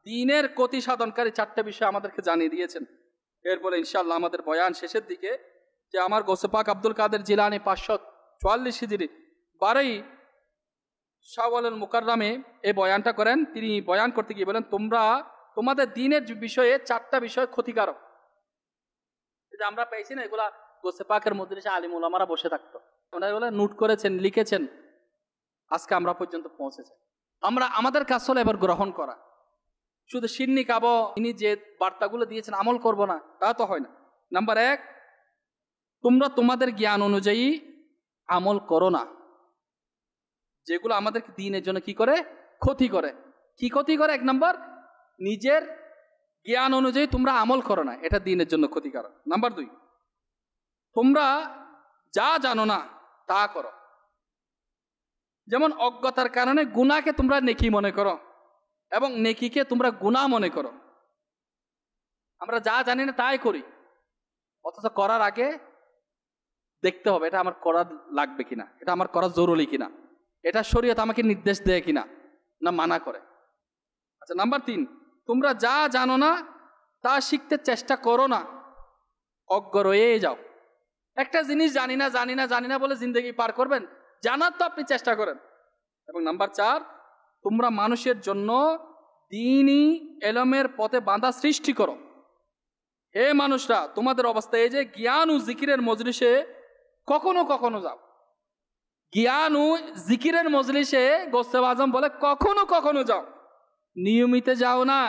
দ্বীনের ক্ষতি সাধনকারী 4টা বিষয় আমাদেরকে জানিয়ে দিয়েছেন। এরপরে ইনশাআল্লাহ আমাদের বয়ান শেষের দিকে, যে আমার গৌসে পাক আব্দুল কাদের জিলানী 544 হিজরি 12ই শাওয়ালুল মুকাররমে এই বয়ানটা করেন। তিনি বয়ান করতে গিয়ে বলেন, তোমরা তোমাদের দ্বীনের বিষয়ে 4টা বিষয় ক্ষতিকারক, যে আমরা পেয়েছি না, এগুলা গৌসে পাকের মজলিসে আলিম উলামারা বসে থাকতো, ওনারা বলে নোট করেছেন, লিখেছেন, আজকে আমরা পর্যন্ত পৌঁছেছে। আমাদের কাজ হলো এবার গ্রহণ করা। শুধু সিন্নি খাবো, ইনি যে বার্তাগুলো দিয়েছেন আমল করব না, তা তো হয় না। নাম্বার 1, তোমরা তোমাদের জ্ঞান অনুযায়ী আমল করো না, যেগুলো আমাদেরকে দ্বীনের জন্য কি করে, ক্ষতি করে। কি ক্ষতি করে? 1 নম্বর, নিজের জ্ঞান অনুযায়ী তোমরা আমল করো না, এটা দ্বীনের জন্য ক্ষতিকারক। নাম্বার 2, তোমরা যা জানো না তা করো। যেমন অজ্ঞতার কারণে গুনাহকে তোমরা নেকি মনে করো এবং নেকিকে তোমরা গুনাহ মনে করো। আমরা যা জানি না তাই করি, অথচ করার আগে দেখতে হবে এটা আমার করা লাগবে কিনা, এটা আমার করা জরুরি কিনা, এটা শরীয়ত আমাকে নির্দেশ দেয় কিনা, না মানা করে। আচ্ছা, নাম্বার 3, তোমরা যা জানো না তা শিখতে চেষ্টা করো না, অজ্ঞ রয়ে যাও। একটা জিনিস জানি না জানি না জানি না বলে জিন্দগি পার করবেন, জানার তো আপনি চেষ্টা করেন। এবং নাম্বার 4, তোমরা মানুষের জন্য দ্বীনি এলমের পথে বাধা সৃষ্টি করো। হে মানুষরা, তোমাদের অবস্থা এই যে জ্ঞান ও জিকিরের মজলিসে কখনো কখনো যাও। জ্ঞানু জিকিরের মজলিসে গোস্তে আজম বলে কখনো কখনো যাও, নিয়মিত যাও না।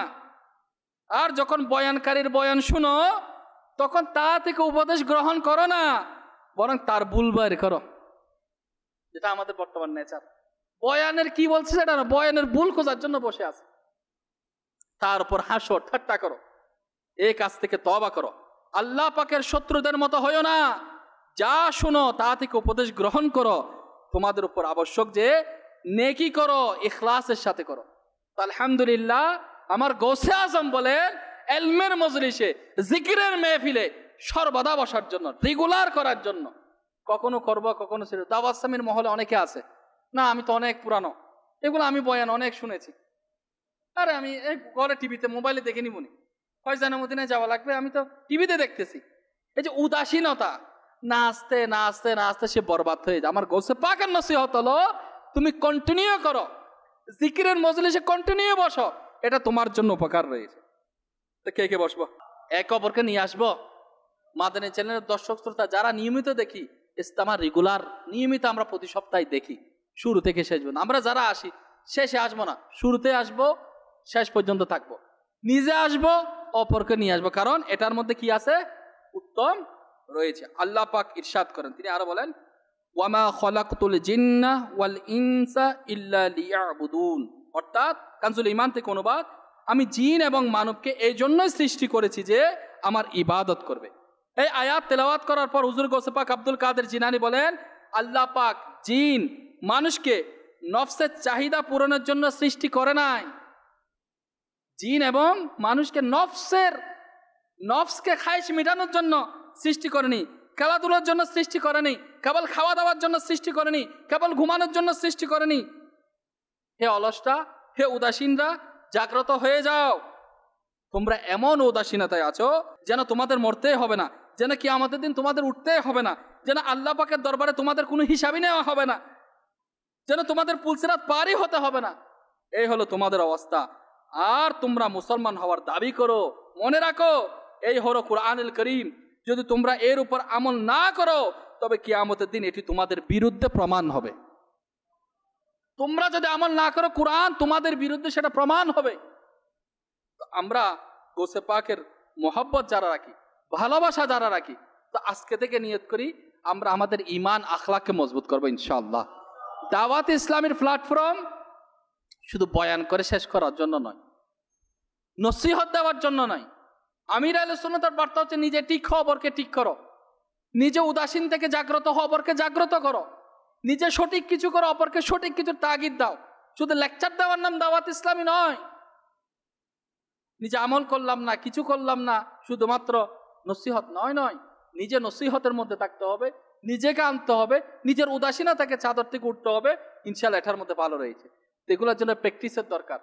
আর যখন বয়ানকারীর বয়ান শুনো তখন তা থেকে উপদেশ গ্রহণ করো না, বরং তার ভুল বের করো, যেটা আমাদের বর্তমান নেচার। বয়ানের কি বলছে সেটা না, বয়ানের ভুল খোঁজার জন্য বসে আছে, তার উপর হাসো ঠাট্টা করো। এই কাজ থেকে তওবা করো। আল্লাহ পাকের শত্রুদের মতো হইও না, যা শুনো তা থেকে উপদেশ গ্রহণ করো। তোমাদের উপর আবশ্যক যে নেকি করো, ইখলাসের সাথে করো। আলহামদুলিল্লাহ, আমার গৌসে আজম বলেন ইলমের মজলিসে, জিকিরের মেহফিলে সর্বদা বসার জন্য, রেগুলার করার জন্য। কখনো করবো কখনো ছিল। দাওয়াত ইসলামীর মহলে অনেকে আছে, না আমি তো অনেক পুরানো, এগুলো আমি বয়ান অনেক শুনেছি, আরে আমি এই ঘরে টিভিতে মোবাইলে দেখে নিবনি, ফয়জানের মদিনায় যাওয়া লাগবে, আমি তো টিভিতে দেখতেছি। এই যে উদাসীনতা, নাচতে নাচতে নাচতে সে বরবাদ হয়ে যায়। আমার গৌসে পাকের নসিহত হলো তুমি কন্টিনিউ করো, জিকিরের মজলিসে কন্টিনিউ বসো, এটা তোমার জন্য উপকার রয়েছে। তো কে কে বসবো? এক অপরকে নিয়ে আসবো। মাদানী চ্যানেলের দর্শক শ্রোতা যারা নিয়মিত দেখি, ইস্তেমা রেগুলার নিয়মিত আমরা প্রতি সপ্তাহে দেখি, শুরু থেকে শেষ পর্যন্ত। আমরা যারা আসি শেষে আসবো না, শুরুতে আসবো, শেষ পর্যন্ত থাকবো, নিজে আসবো, অপরকে নিয়ে আসবো, কারণ এটার মধ্যে কি আছে? উত্তম রয়েছে। আল্লাহ পাক ইরশাদ করেন, তিনি আরো বলেন ওয়ামা খলাকতুল জিন্নাহ ওয়াল ইনসা ইল্লা লিয়াবুদুন, অর্থাৎ কানজুল ঈমান থেকে অনুবাদ, আমি জিন এবং মানবকে এই জন্যই সৃষ্টি করেছি যে আমার ইবাদত করবে। এই আয়াত তেলাওয়াত করার পর হুজুর গৌসে পাক আব্দুল কাদের জিলানী বলেন আল্লাহ পাক জিন মানুষকে নফসের চাহিদা পূরণের জন্য সৃষ্টি করে নাই। জিন এবং মানুষকে নফসকে খায়েশ মেটানোর জন্য সৃষ্টি করেনি, খেলাধুলার জন্য সৃষ্টি করেনি, কেবল খাওয়া দাওয়ার জন্য সৃষ্টি করেনি, কেবল ঘুমানোর জন্য সৃষ্টি করেনি। হে অলসটা, হে উদাসীনরা, জাগ্রত হয়ে যাও। তোমরা এমন উদাসীনতায় আছো যেন তোমাদের মরতে হবে না, যেন কিয়ামতের দিন তোমাদের উঠতে হবে না, যেন আল্লাহ পাকের দরবারে তোমাদের কোনো হিসাবই নেওয়া হবে না, যেন তোমাদের পুলসিরাত পারই হতে হবে না। এই হলো তোমাদের অবস্থা। আর তোমরা মুসলমান হওয়ার দাবি করো, মনে রাখো এই হলো কুরআনুল কারীম। যদি তোমরা এর উপর আমল না করো তবে কিয়ামতের দিন এটি তোমাদের বিরুদ্ধে প্রমাণ হবে। তোমরা যদি আমল না করো, কুরআন তোমাদের বিরুদ্ধে সেটা প্রমাণ হবে। তো আমরা গৌসে পাকের মোহাব্বত যারা রাখি, ভালোবাসা যারা রাখি, তো আজকে থেকে নিয়ত করি আমরা আমাদের ঈমান আখলাককে মজবুত করবো ইনশাআল্লাহ। দাওয়াত ইসলামের প্ল্যাটফর্ম শুধু বয়ান করে শেষ করার জন্য নয়, নসিহত দেওয়ার জন্য নয়। আমির আহলে সুন্নাতের বার্তা হচ্ছে নিজে ঠিক হও, অপরকে ঠিক করো। নিজে উদাসীন থেকে জাগ্রত হও, অপরকে জাগ্রত করো। নিজে সঠিক কিছু করো, অপরকে সঠিক কিছুর তাগিদ দাও। শুধু লেকচার দেওয়ার নাম দাওয়াত ইসলামী নয়। নিজে আমল করলাম না, কিছু করলাম না, শুধুমাত্র নসিহত নয়। নিজে নসিহতের মধ্যে থাকতে হবে, নিজেকে আনতে হবে, নিজের উদাসীনতাকে চাদর থেকে উঠতে হবে। ইনশাআল্লাহ এটার মধ্যে ভালো রয়েছে। এগুলোর জন্য প্র্যাকটিসের দরকার,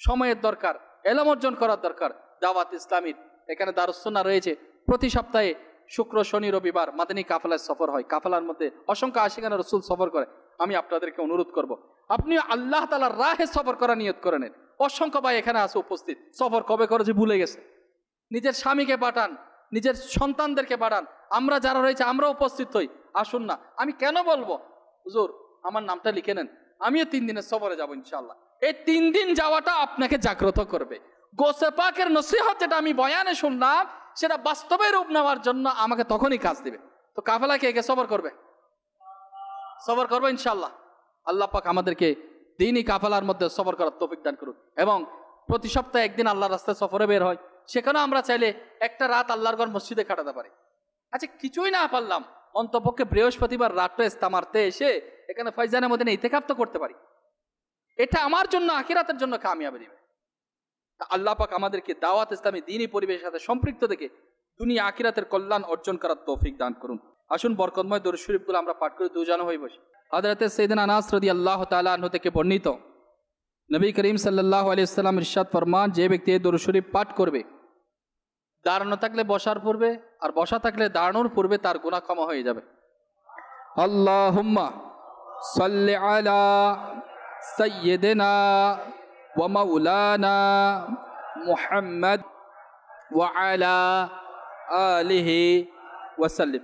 সময়ের দরকার, এলম অর্জন করার দরকার। দাওয়াত ইসলামীর এখানে দারুস সুন্নাহ রয়েছে। প্রতি সপ্তাহে শুক্র, শনি, রবিবার মাদানী কাফেলার সফর হয়। কাফেলার মধ্যে অসংখ্য আশিকানা রাসূল সফর করে। আমি আপনাদেরকে অনুরোধ করব, আপনি আল্লাহ তাআলার রাহে সফর করা নিয়ত করে নেন। অসংখ্য ভাই এখানে আছে উপস্থিত, সফর কবে করেছে ভুলে গেছে। নিজের স্বামীকে পাঠান, নিজের সন্তানদেরকে পাঠান। আমরা যারা রয়েছে আমরা উপস্থিত হই। আসুন না, আমি কেন বলবো হুজুর আমার নামটা লিখে নেন, আমিও 3 দিনের সফরে যাবো ইনশাআল্লাহ। এই 3 দিন যাওয়াটা আপনাকে জাগ্রত করবে। গৌসে পাকের নসিহত যেটা আমি বয়ানে শুনলাম সেটা বাস্তবে রূপ নেওয়ার জন্য আমাকে তখনই কাজ দিবে। তো কাফেলা কে কে সফর করবে? সফর করবে ইনশাআল্লাহ। আল্লাহ পাক আমাদেরকে দিনই কাফেলার মধ্যে সফর করার তৌফিক দান করুন। এবং প্রতি সপ্তাহে একদিন আল্লাহর রাস্তায় সফরে বের হয়, সেখানেও আমরা চাইলে একটা রাত আল্লাহর ঘর মসজিদে কাটাতে পারি। আচ্ছা কিছুই না পারলাম, অন্তপক্ষে বৃহস্পতিবার রাতটা ইস্তামারতে এসে এখানে ফয়জানের মধ্যে ইতিকাফ তো করতে পারি। এটা আমার জন্য আখিরাতের জন্য কামিয়াবি দিবে। আল্লাহ পাক আমাদেরকে দাওয়াত ইসলামী দ্বীনি পরিবেশের সাথে সম্পৃক্ত থেকে দুনিয়া আখিরাতের কল্যাণ অর্জন করার তৌফিক দান করুন। আসুন বরকতময় দরুদ শরীফগুলো আমরা পাঠ করে দুজনে হয়ে বসি। হযরত সাইয়েদনা আনাস রাদিয়াল্লাহু তাআলা আনহু থেকে বর্ণিত, নবী করিম সাল্লাল্লাহু আলাইহি ওয়াসাল্লাম ইরশাদ ফরমান, যে ব্যক্তি এই দরুদ শরীফ পাঠ করবে, দাঁড়ানো থাকলে বসার পূর্বে আর বসা থাকলে দাঁড়ানোর পূর্বে তার গুনাহ ক্ষমা হয়ে যাবে। আল্লাহুম্মা সাল্লি আলা সাইয়্যিদিনা ওয়া মাওলানা মুহাম্মদ ওয়া আলা আলিহি ওয়া সাল্লিম।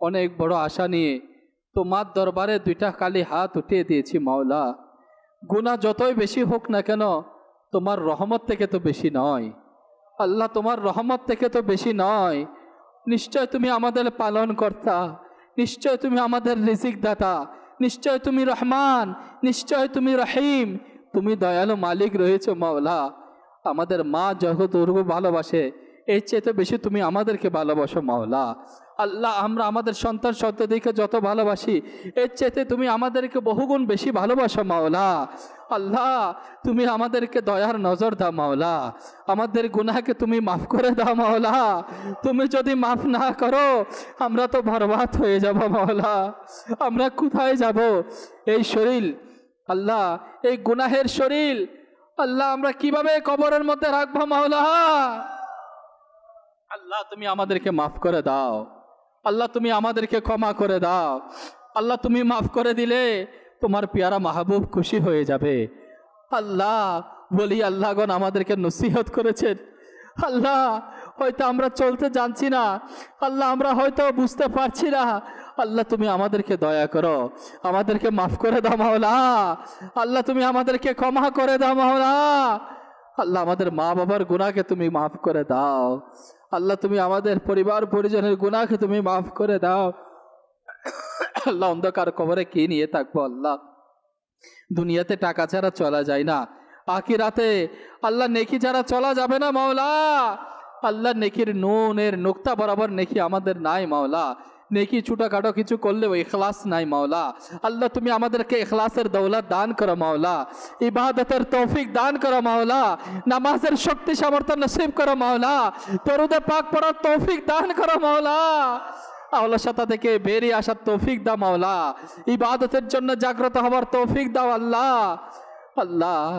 অনেক বড় আশা নিয়ে তোমার দরবারে দুইটা খালি হাত উঠিয়ে দিয়েছি মাওলা। গুনাহ যতই বেশি হোক না কেন তোমার রহমত থেকে তো বেশি নয় আল্লাহ, তোমার রহমত থেকে তো বেশি নয়। নিশ্চয় তুমি আমাদের পালন কর্তা, নিশ্চয় তুমি আমাদের রিজিক দাতা, নিশ্চয় তুমি রহমান, নিশ্চয় তুমি রহিম, তুমি দয়ালু মালিক রয়েছো মাওলা। আমাদের মা যতটুকু ভালোবাসে এর চেয়ে তো বেশি তুমি আমাদেরকে ভালোবাসো মাওলা। আল্লাহ, আমরা আমাদের সন্তান সন্ততিকে যত ভালোবাসি এর চেয়ে তুমি আমাদেরকে বহুগুণ বেশি ভালোবাসো মাওলা। আল্লাহ, তুমি আমাদেরকে দয়ার নজর দাও মাওলা, আমাদের গুনাহকে তুমি মাফ করে দাও মাওলা। তুমি যদি মাফ না করো আমরা তো বরবাদ হয়ে যাব মাওলা। আমরা কোথায় যাব? এই শরীর আল্লাহ, এই গুনাহের শরীর আল্লাহ আমরা কিভাবে কবরের মধ্যে রাখবো মাওলা? আল্লাহ, তুমি আমাদেরকে মাফ করে দাও। আল্লাহ, তুমি আমাদেরকে ক্ষমা করে দাও। আল্লাহ, তুমি মাফ করে দিলে তোমার পেয়ারা মাহবুব খুশি হয়ে যাবে। আল্লাহ, বলি আল্লাহগণ আমাদেরকে নসিহত করেছেন। আল্লাহ, হয়তো আমরা চলতে জানছি না, আল্লাহ আমরা হয়তো বুঝতে পারছি না। আল্লাহ, তুমি আমাদেরকে দয়া করো, আমাদেরকে মাফ করে দাও মাওলা। আল্লাহ, তুমি আমাদেরকে ক্ষমা করে দাও মাওলা। আল্লাহ, আমাদের মা বাবার গুনাহকে তুমি মাফ করে দাও। আল্লাহ, তুমি আমাদের পরিবার পরিজনের গুনাহকে তুমি মাফ করে দাও। আল্লাহ, অন্ধকার কবরে কি নিয়ে থাকবো? আল্লাহ, দুনিয়াতে টাকা ছাড়া চলা যায় না, আখিরাতে আল্লাহ নেকি ছাড়া চলা যাবে না মাওলা। আল্লাহ, নেকির নুনের নুক্তা বরাবর নেকি আমাদের নাই মাওলা। নেকি ছোটখাটো কিছু করলেও ইখলাস নাই মাওলা। আল্লাহ, তুমি আমাদেরকে ইখলাসের দৌলত দান করো মাওলা, ইবাদতের তৌফিক দান করো মাওলা, নামাজের শক্তি সামর্থ্য নসিব করো মাওলা, দরুদ পাক পড়ার তৌফিক দান করো মাওলা। অলসতা থেকে বেরিয়ে আসার তৌফিক দাও মাওলা, ইবাদতের জন্য জাগ্রত হওয়ার তৌফিক দাও আল্লাহ। আল্লাহ,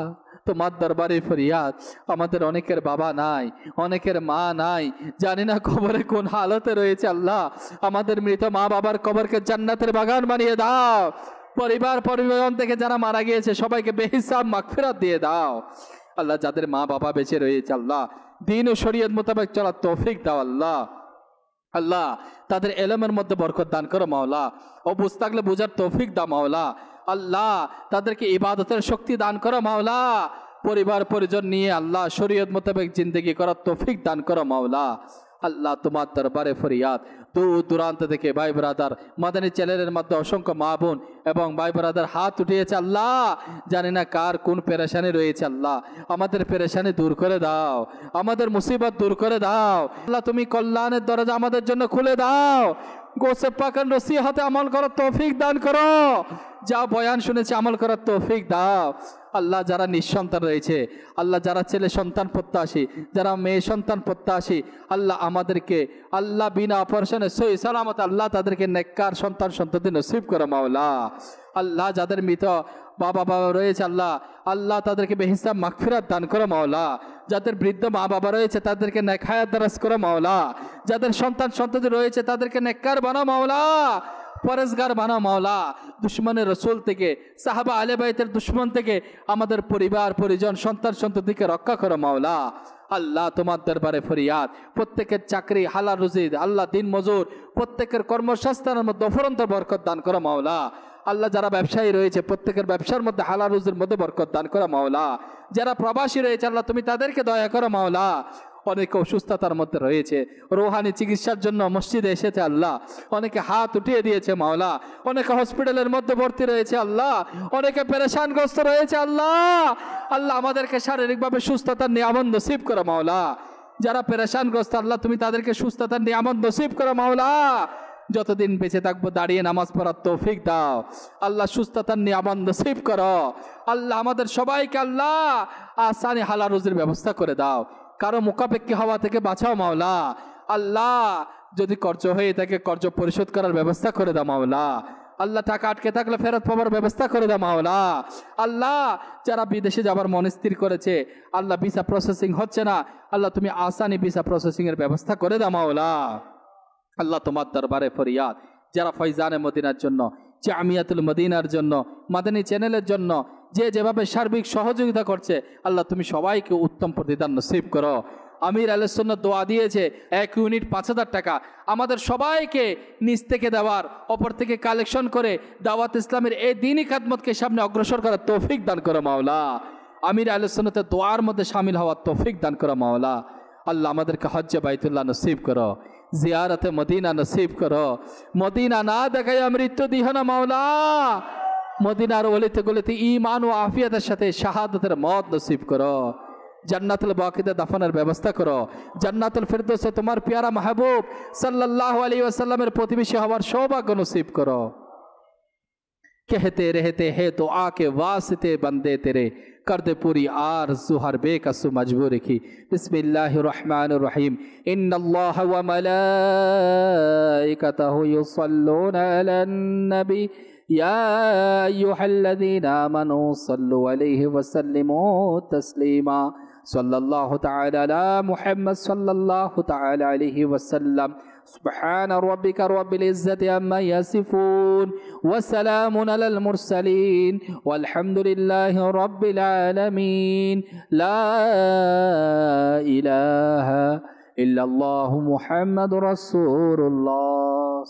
তোমার দরবারে ফরিয়াদ, আমাদের অনেকের বাবা নাই, অনেকের মা নাই, জানি না কবরে কোন হালতে রয়েছে। আল্লাহ, আমাদের মৃত মা বাবার কবরকে জান্নাতের বাগান বানিয়ে দাও। পরিবার পরিজন থেকে যারা মারা গিয়েছে সবাইকে বেহিসাব মাগফিরাত দিয়ে দাও। আল্লাহ, যাদের মা বাবা বেঁচে রয়েছে আল্লাহ দ্বীন ও শরীয়ত মোতাবেক চলার তৌফিক দাও আল্লাহ। আল্লাহ, তাদের এলমের মধ্যে বরকত দান করো মাওলা, অবুঝ থাকলে বুঝার তৌফিক দাও মাওলা। আল্লাহ, তাদেরকে ইবাদতের শক্তি দান করো মাওলা, পরিবার পরিজন নিয়ে আল্লাহ শরীয়ত মোতাবেক জিন্দগি করার তৌফিক দান করো মাওলা। আল্লাহ, তোমার দরবারে ফরিয়াদ, দূর দূরান্ত থেকে ভাই ব্রাদার মাদানী চ্যানেলের মধ্যে অসংখ্য মা বোন এবং ভাই ব্রাদার হাত উঠিয়েছে আল্লাহ, জানি না কার কোন পেরেশানি রয়েছে। আল্লাহ, আমাদের পেরেশানি দূর করে দাও, আমাদের মুসিবত দূর করে দাও। আল্লাহ, তুমি কল্যাণের দরজা আমাদের জন্য খুলে দাও। গোসে পাকের নসিহতে আমল করার তৌফিক দান করো, যা বয়ান শুনেছি আমল করার তৌফিক দাও। আল্লাহ, যারা নিঃসন্তান রয়েছে আল্লাহ, যারা ছেলে সন্তান প্রত্যাশী, যারা মেয়ে সন্তান প্রত্যাশী, আল্লাহ আমাদেরকে আল্লাহ বিনা অপারেশনে সহি সালামত আল্লাহ তাদেরকে নেককার সন্তান সন্ততি নসিব করো মাওলা। আল্লাহ, যাদের মৃত বাবা রয়েছে আল্লাহ, আল্লাহ তাদেরকে বেহিসাব মাগফিরাত দান করো মাওলা। যাদের বৃদ্ধ মা বাবা রয়েছে তাদেরকে নেক হায়াত দারাজ করো মাওলা। যাদের সন্তান সন্ততি রয়েছে তাদেরকে নেককার বানাও মাওলা, পরেজগার বানাও মাওলা। দুশ্মনের রসুল থেকে, সাহাবা আলে বাইতের দুশ্মন থেকে আমাদের পরিবার পরিজন সন্তান সন্ততিকে রক্ষা করো মাওলা। আল্লাহ, তোমার দরবারে ফরিয়াদ, প্রত্যেকের চাকরি হালাল রুজি আল্লাহ দিন মজুর প্রত্যেকের কর্মসংস্থানের মধ্যে অফুরন্ত বরকত দান করো মাওলা। আল্লাহ, যারা ব্যবসায়ী রয়েছে প্রত্যেকের ব্যবসার মধ্যে হালাল রুজির মধ্যে বরকত দান করো মাওলা। যারা প্রবাসী রয়েছে আল্লাহ তুমি তাদেরকে দয়া করো মাওলা। অনেকে অসুস্থতার মধ্যে রয়েছে, রোহানি চিকিৎসার জন্য মসজিদে এসেছে আল্লাহ, অনেকে হাত উঠিয়ে দিয়েছে মাওলা, অনেকে হসপিটালের মধ্যে ভর্তি রয়েছে আল্লাহ, অনেকে পেরেশানগ্রস্ত রয়েছে আল্লাহ। আল্লাহ, আমাদেরকে শারীরিকভাবে সুস্থতার নিয়ামত নসিব করো মাওলা। যারা পেরেশানগ্রস্ত আল্লাহ তুমি তাদেরকে সুস্থতার নিয়ামত নসিব করো মাওলা। যতদিন বেঁচে থাকবো দাঁড়িয়ে নামাজ পড়ার তৌফিক দাও আল্লাহ, সুস্থতার নিয়ামত নসিব করো আল্লাহ। আমাদের সবাইকে আল্লাহ আসানি হালাল রুজির ব্যবস্থা করে দাও, কারো মুখাপেক্ষী হওয়া থেকে বাঁচাও মাওলা। আল্লাহ, যদি কর্জ হয়ে থাকে কর্জ পরিশোধ করার ব্যবস্থা করে দাও মাওলা। আল্লাহ, টাকা আটকে থাকলে ফেরত পাওয়ার ব্যবস্থা করে দাও মাওলা। আল্লাহ, যারা বিদেশে যাবার মন স্থির করেছে আল্লাহ ভিসা প্রসেসিং হচ্ছে না, আল্লাহ তুমি আসানি ভিসা প্রসেসিং এর ব্যবস্থা করে দাও মাওলা। আল্লাহ, তোমার দরবারে ফরিয়াদ, যারা ফয়জানে মদিনার জন্য, জামিয়াতুল মদিনার জন্য, মাদানী চ্যানেলের জন্য যে যেভাবে সার্বিক সহযোগিতা করছে আল্লাহ তুমি সবাইকে উত্তম প্রতিদান নসিব করো। আমির আহলে সুন্নাত দোয়া দিয়েছে 1 ইউনিট 5000 টাকা আমাদের সবাইকে নিজ থেকে দেওয়ার, অপর থেকে কালেকশন করে দাওয়াত ইসলামের এই দ্বীনি খিদমতকে সামনে অগ্রসর করার তৌফিক দান করো মাওলা। আমির আহলে সুন্নাতের দোয়ার মধ্যে শামিল হওয়ার তৌফিক দান করো মাওলা। আল্লাহ আমাদেরকে হজ্জে বাইতুল্লাহ নসিব করো, জিয়ারতে মদিনা নসিব করো। মদিনা না দেখায় মৃত্যু দিহ না মাওলা। মদিনার অলিতে গলিতে ঈমান ও আফিয়াতের সাথে শাহাদাতের মত নসিব করো। জান্নাতুল বাকিতে দাফনের ব্যবস্থা করো। জান্নাতুল ফিরদৌসে তোমার প্যারা মাহবুব সাল্লাল্লাহু আলাইহি ওয়াসাল্লামের প্রতিবেশী হওয়ার সৌভাগ্য নসিব করো। कहते रहते हैं तो आके वास्ते बंदे तेरे कर दे पूरी आरज़ू हर बेकसु मजबूरी की। बिस्मिल्लाहिर्रहमानिर्रहीम। इन्नल्लाह व मलाइकतहु युसल्लूना अलन नबी या अय्युहल्लज़ीना आमनू सल्लु अलैहि व सल्लिमू तस्लीमा। सल्लल्लाहु तआला अला मुहम्मद सल्लल्लाहु तआला अलैहि वसल्लम। सुब्हान रब्बिका रब्बिल इज्जति अम्मा यसिफून व सलामुन अलल मुरसलीन वल्हम्दुलिल्लाहि रब्बिल आलमीन। ला इलाहा इल्लल्लाहु मुहम्मदुर रसूलुल्लाह।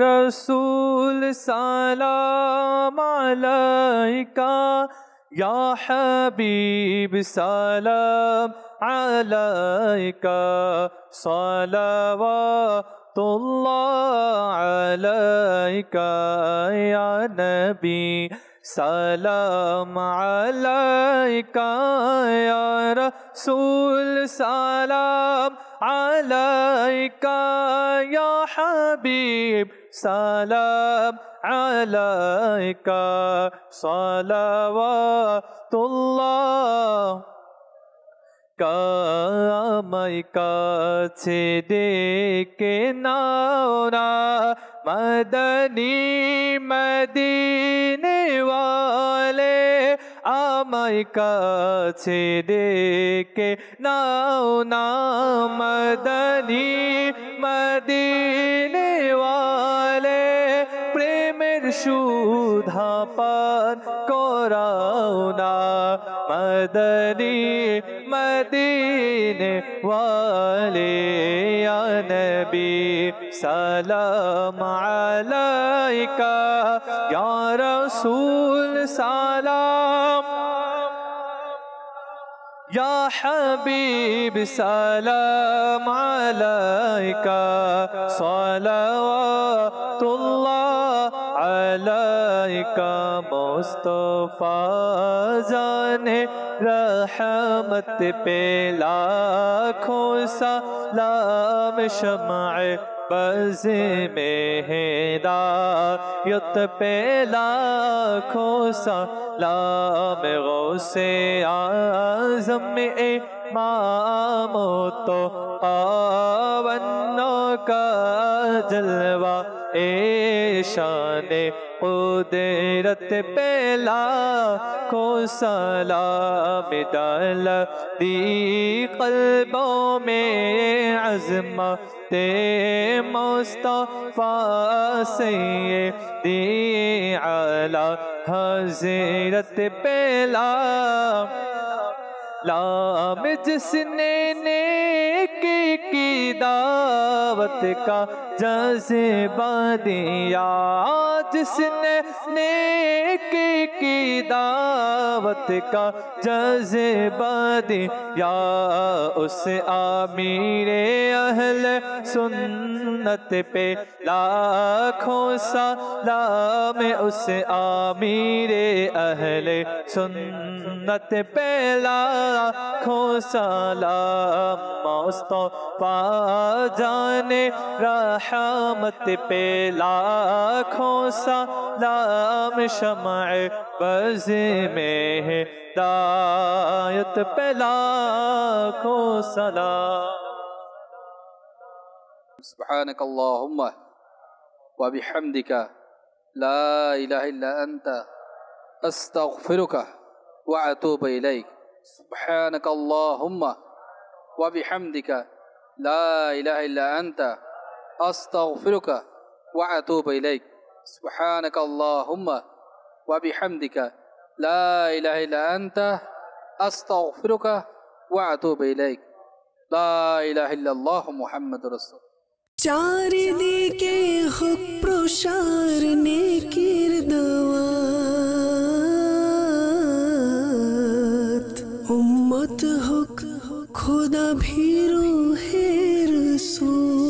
रसूल सलाम अलैका या हबीब सलाम अलैका सलावतुल्लाह अलैका या नबी सलाम अलैका या रसूल सलाम अलैका या हबीब सलाम अलैका सलावतुल्लाह। कामय काछे डेके नाओना मदनी मदीने वाले आमय काछे डेके नाओना मदनी मदीने वाले प्रेमेर सुधा पान कराओना मदनी मदीने वाले या नबी सलाम अलैका या रसूल सलाम या हबीब सलाम अलैका सलावतुल्लाह अलैका। मुस्तफा जाने रहमत पे लाखों सलाम शम्अ बज़ में हिदायत पे लाखों सलाम। गौसे आज़म इमाम तो पावन्नो का जलवा ए शाने कुदरत पे लाखों सलाम डाल दी क़ल्बों में अज़मते मुस्तफ़ा सय्यदी आला हज़रत पे लाम जिसने नेकी की दावत का जज़्बा दिया, जिसने नेकी की दावत का जज़्बा दिया, उस आमीरे अहले सुन्नत पे लाखों सलाम। उस आमीरे अहले सुन्नत पे लाखों सलाम। मुस्तफा जाने रहमत पे लाखों सलाम। शम्अ बज़ में हिदायत पे लाखों सलाम। सुब्हानक अल्लाहुम्मा व बिहम्दिका ला इलाहा इल्ला अंता अस्तगफिरुका व अतूबु इलैक। सुब्हानक अल्लाहुम्मा व बिहम्दिका ला इलाहा इल्ला अंता अस्तगफिरुका व अतूबु इलैक। सुब्हानक अल्लाहुम्मा व बिहम्दिका লা ইলাহা ইল্লা আনতা আস্তাগফিরুকা ওয়া আতুবু ইলাইক। লা ইলাহা ইল্লাল্লাহ মুহাম্মাদুর রাসূল। চারিদিকে হোক প্রসার নেকির দাওয়াত, উম্মত হোক খোদা ভীরু হে রাসূল।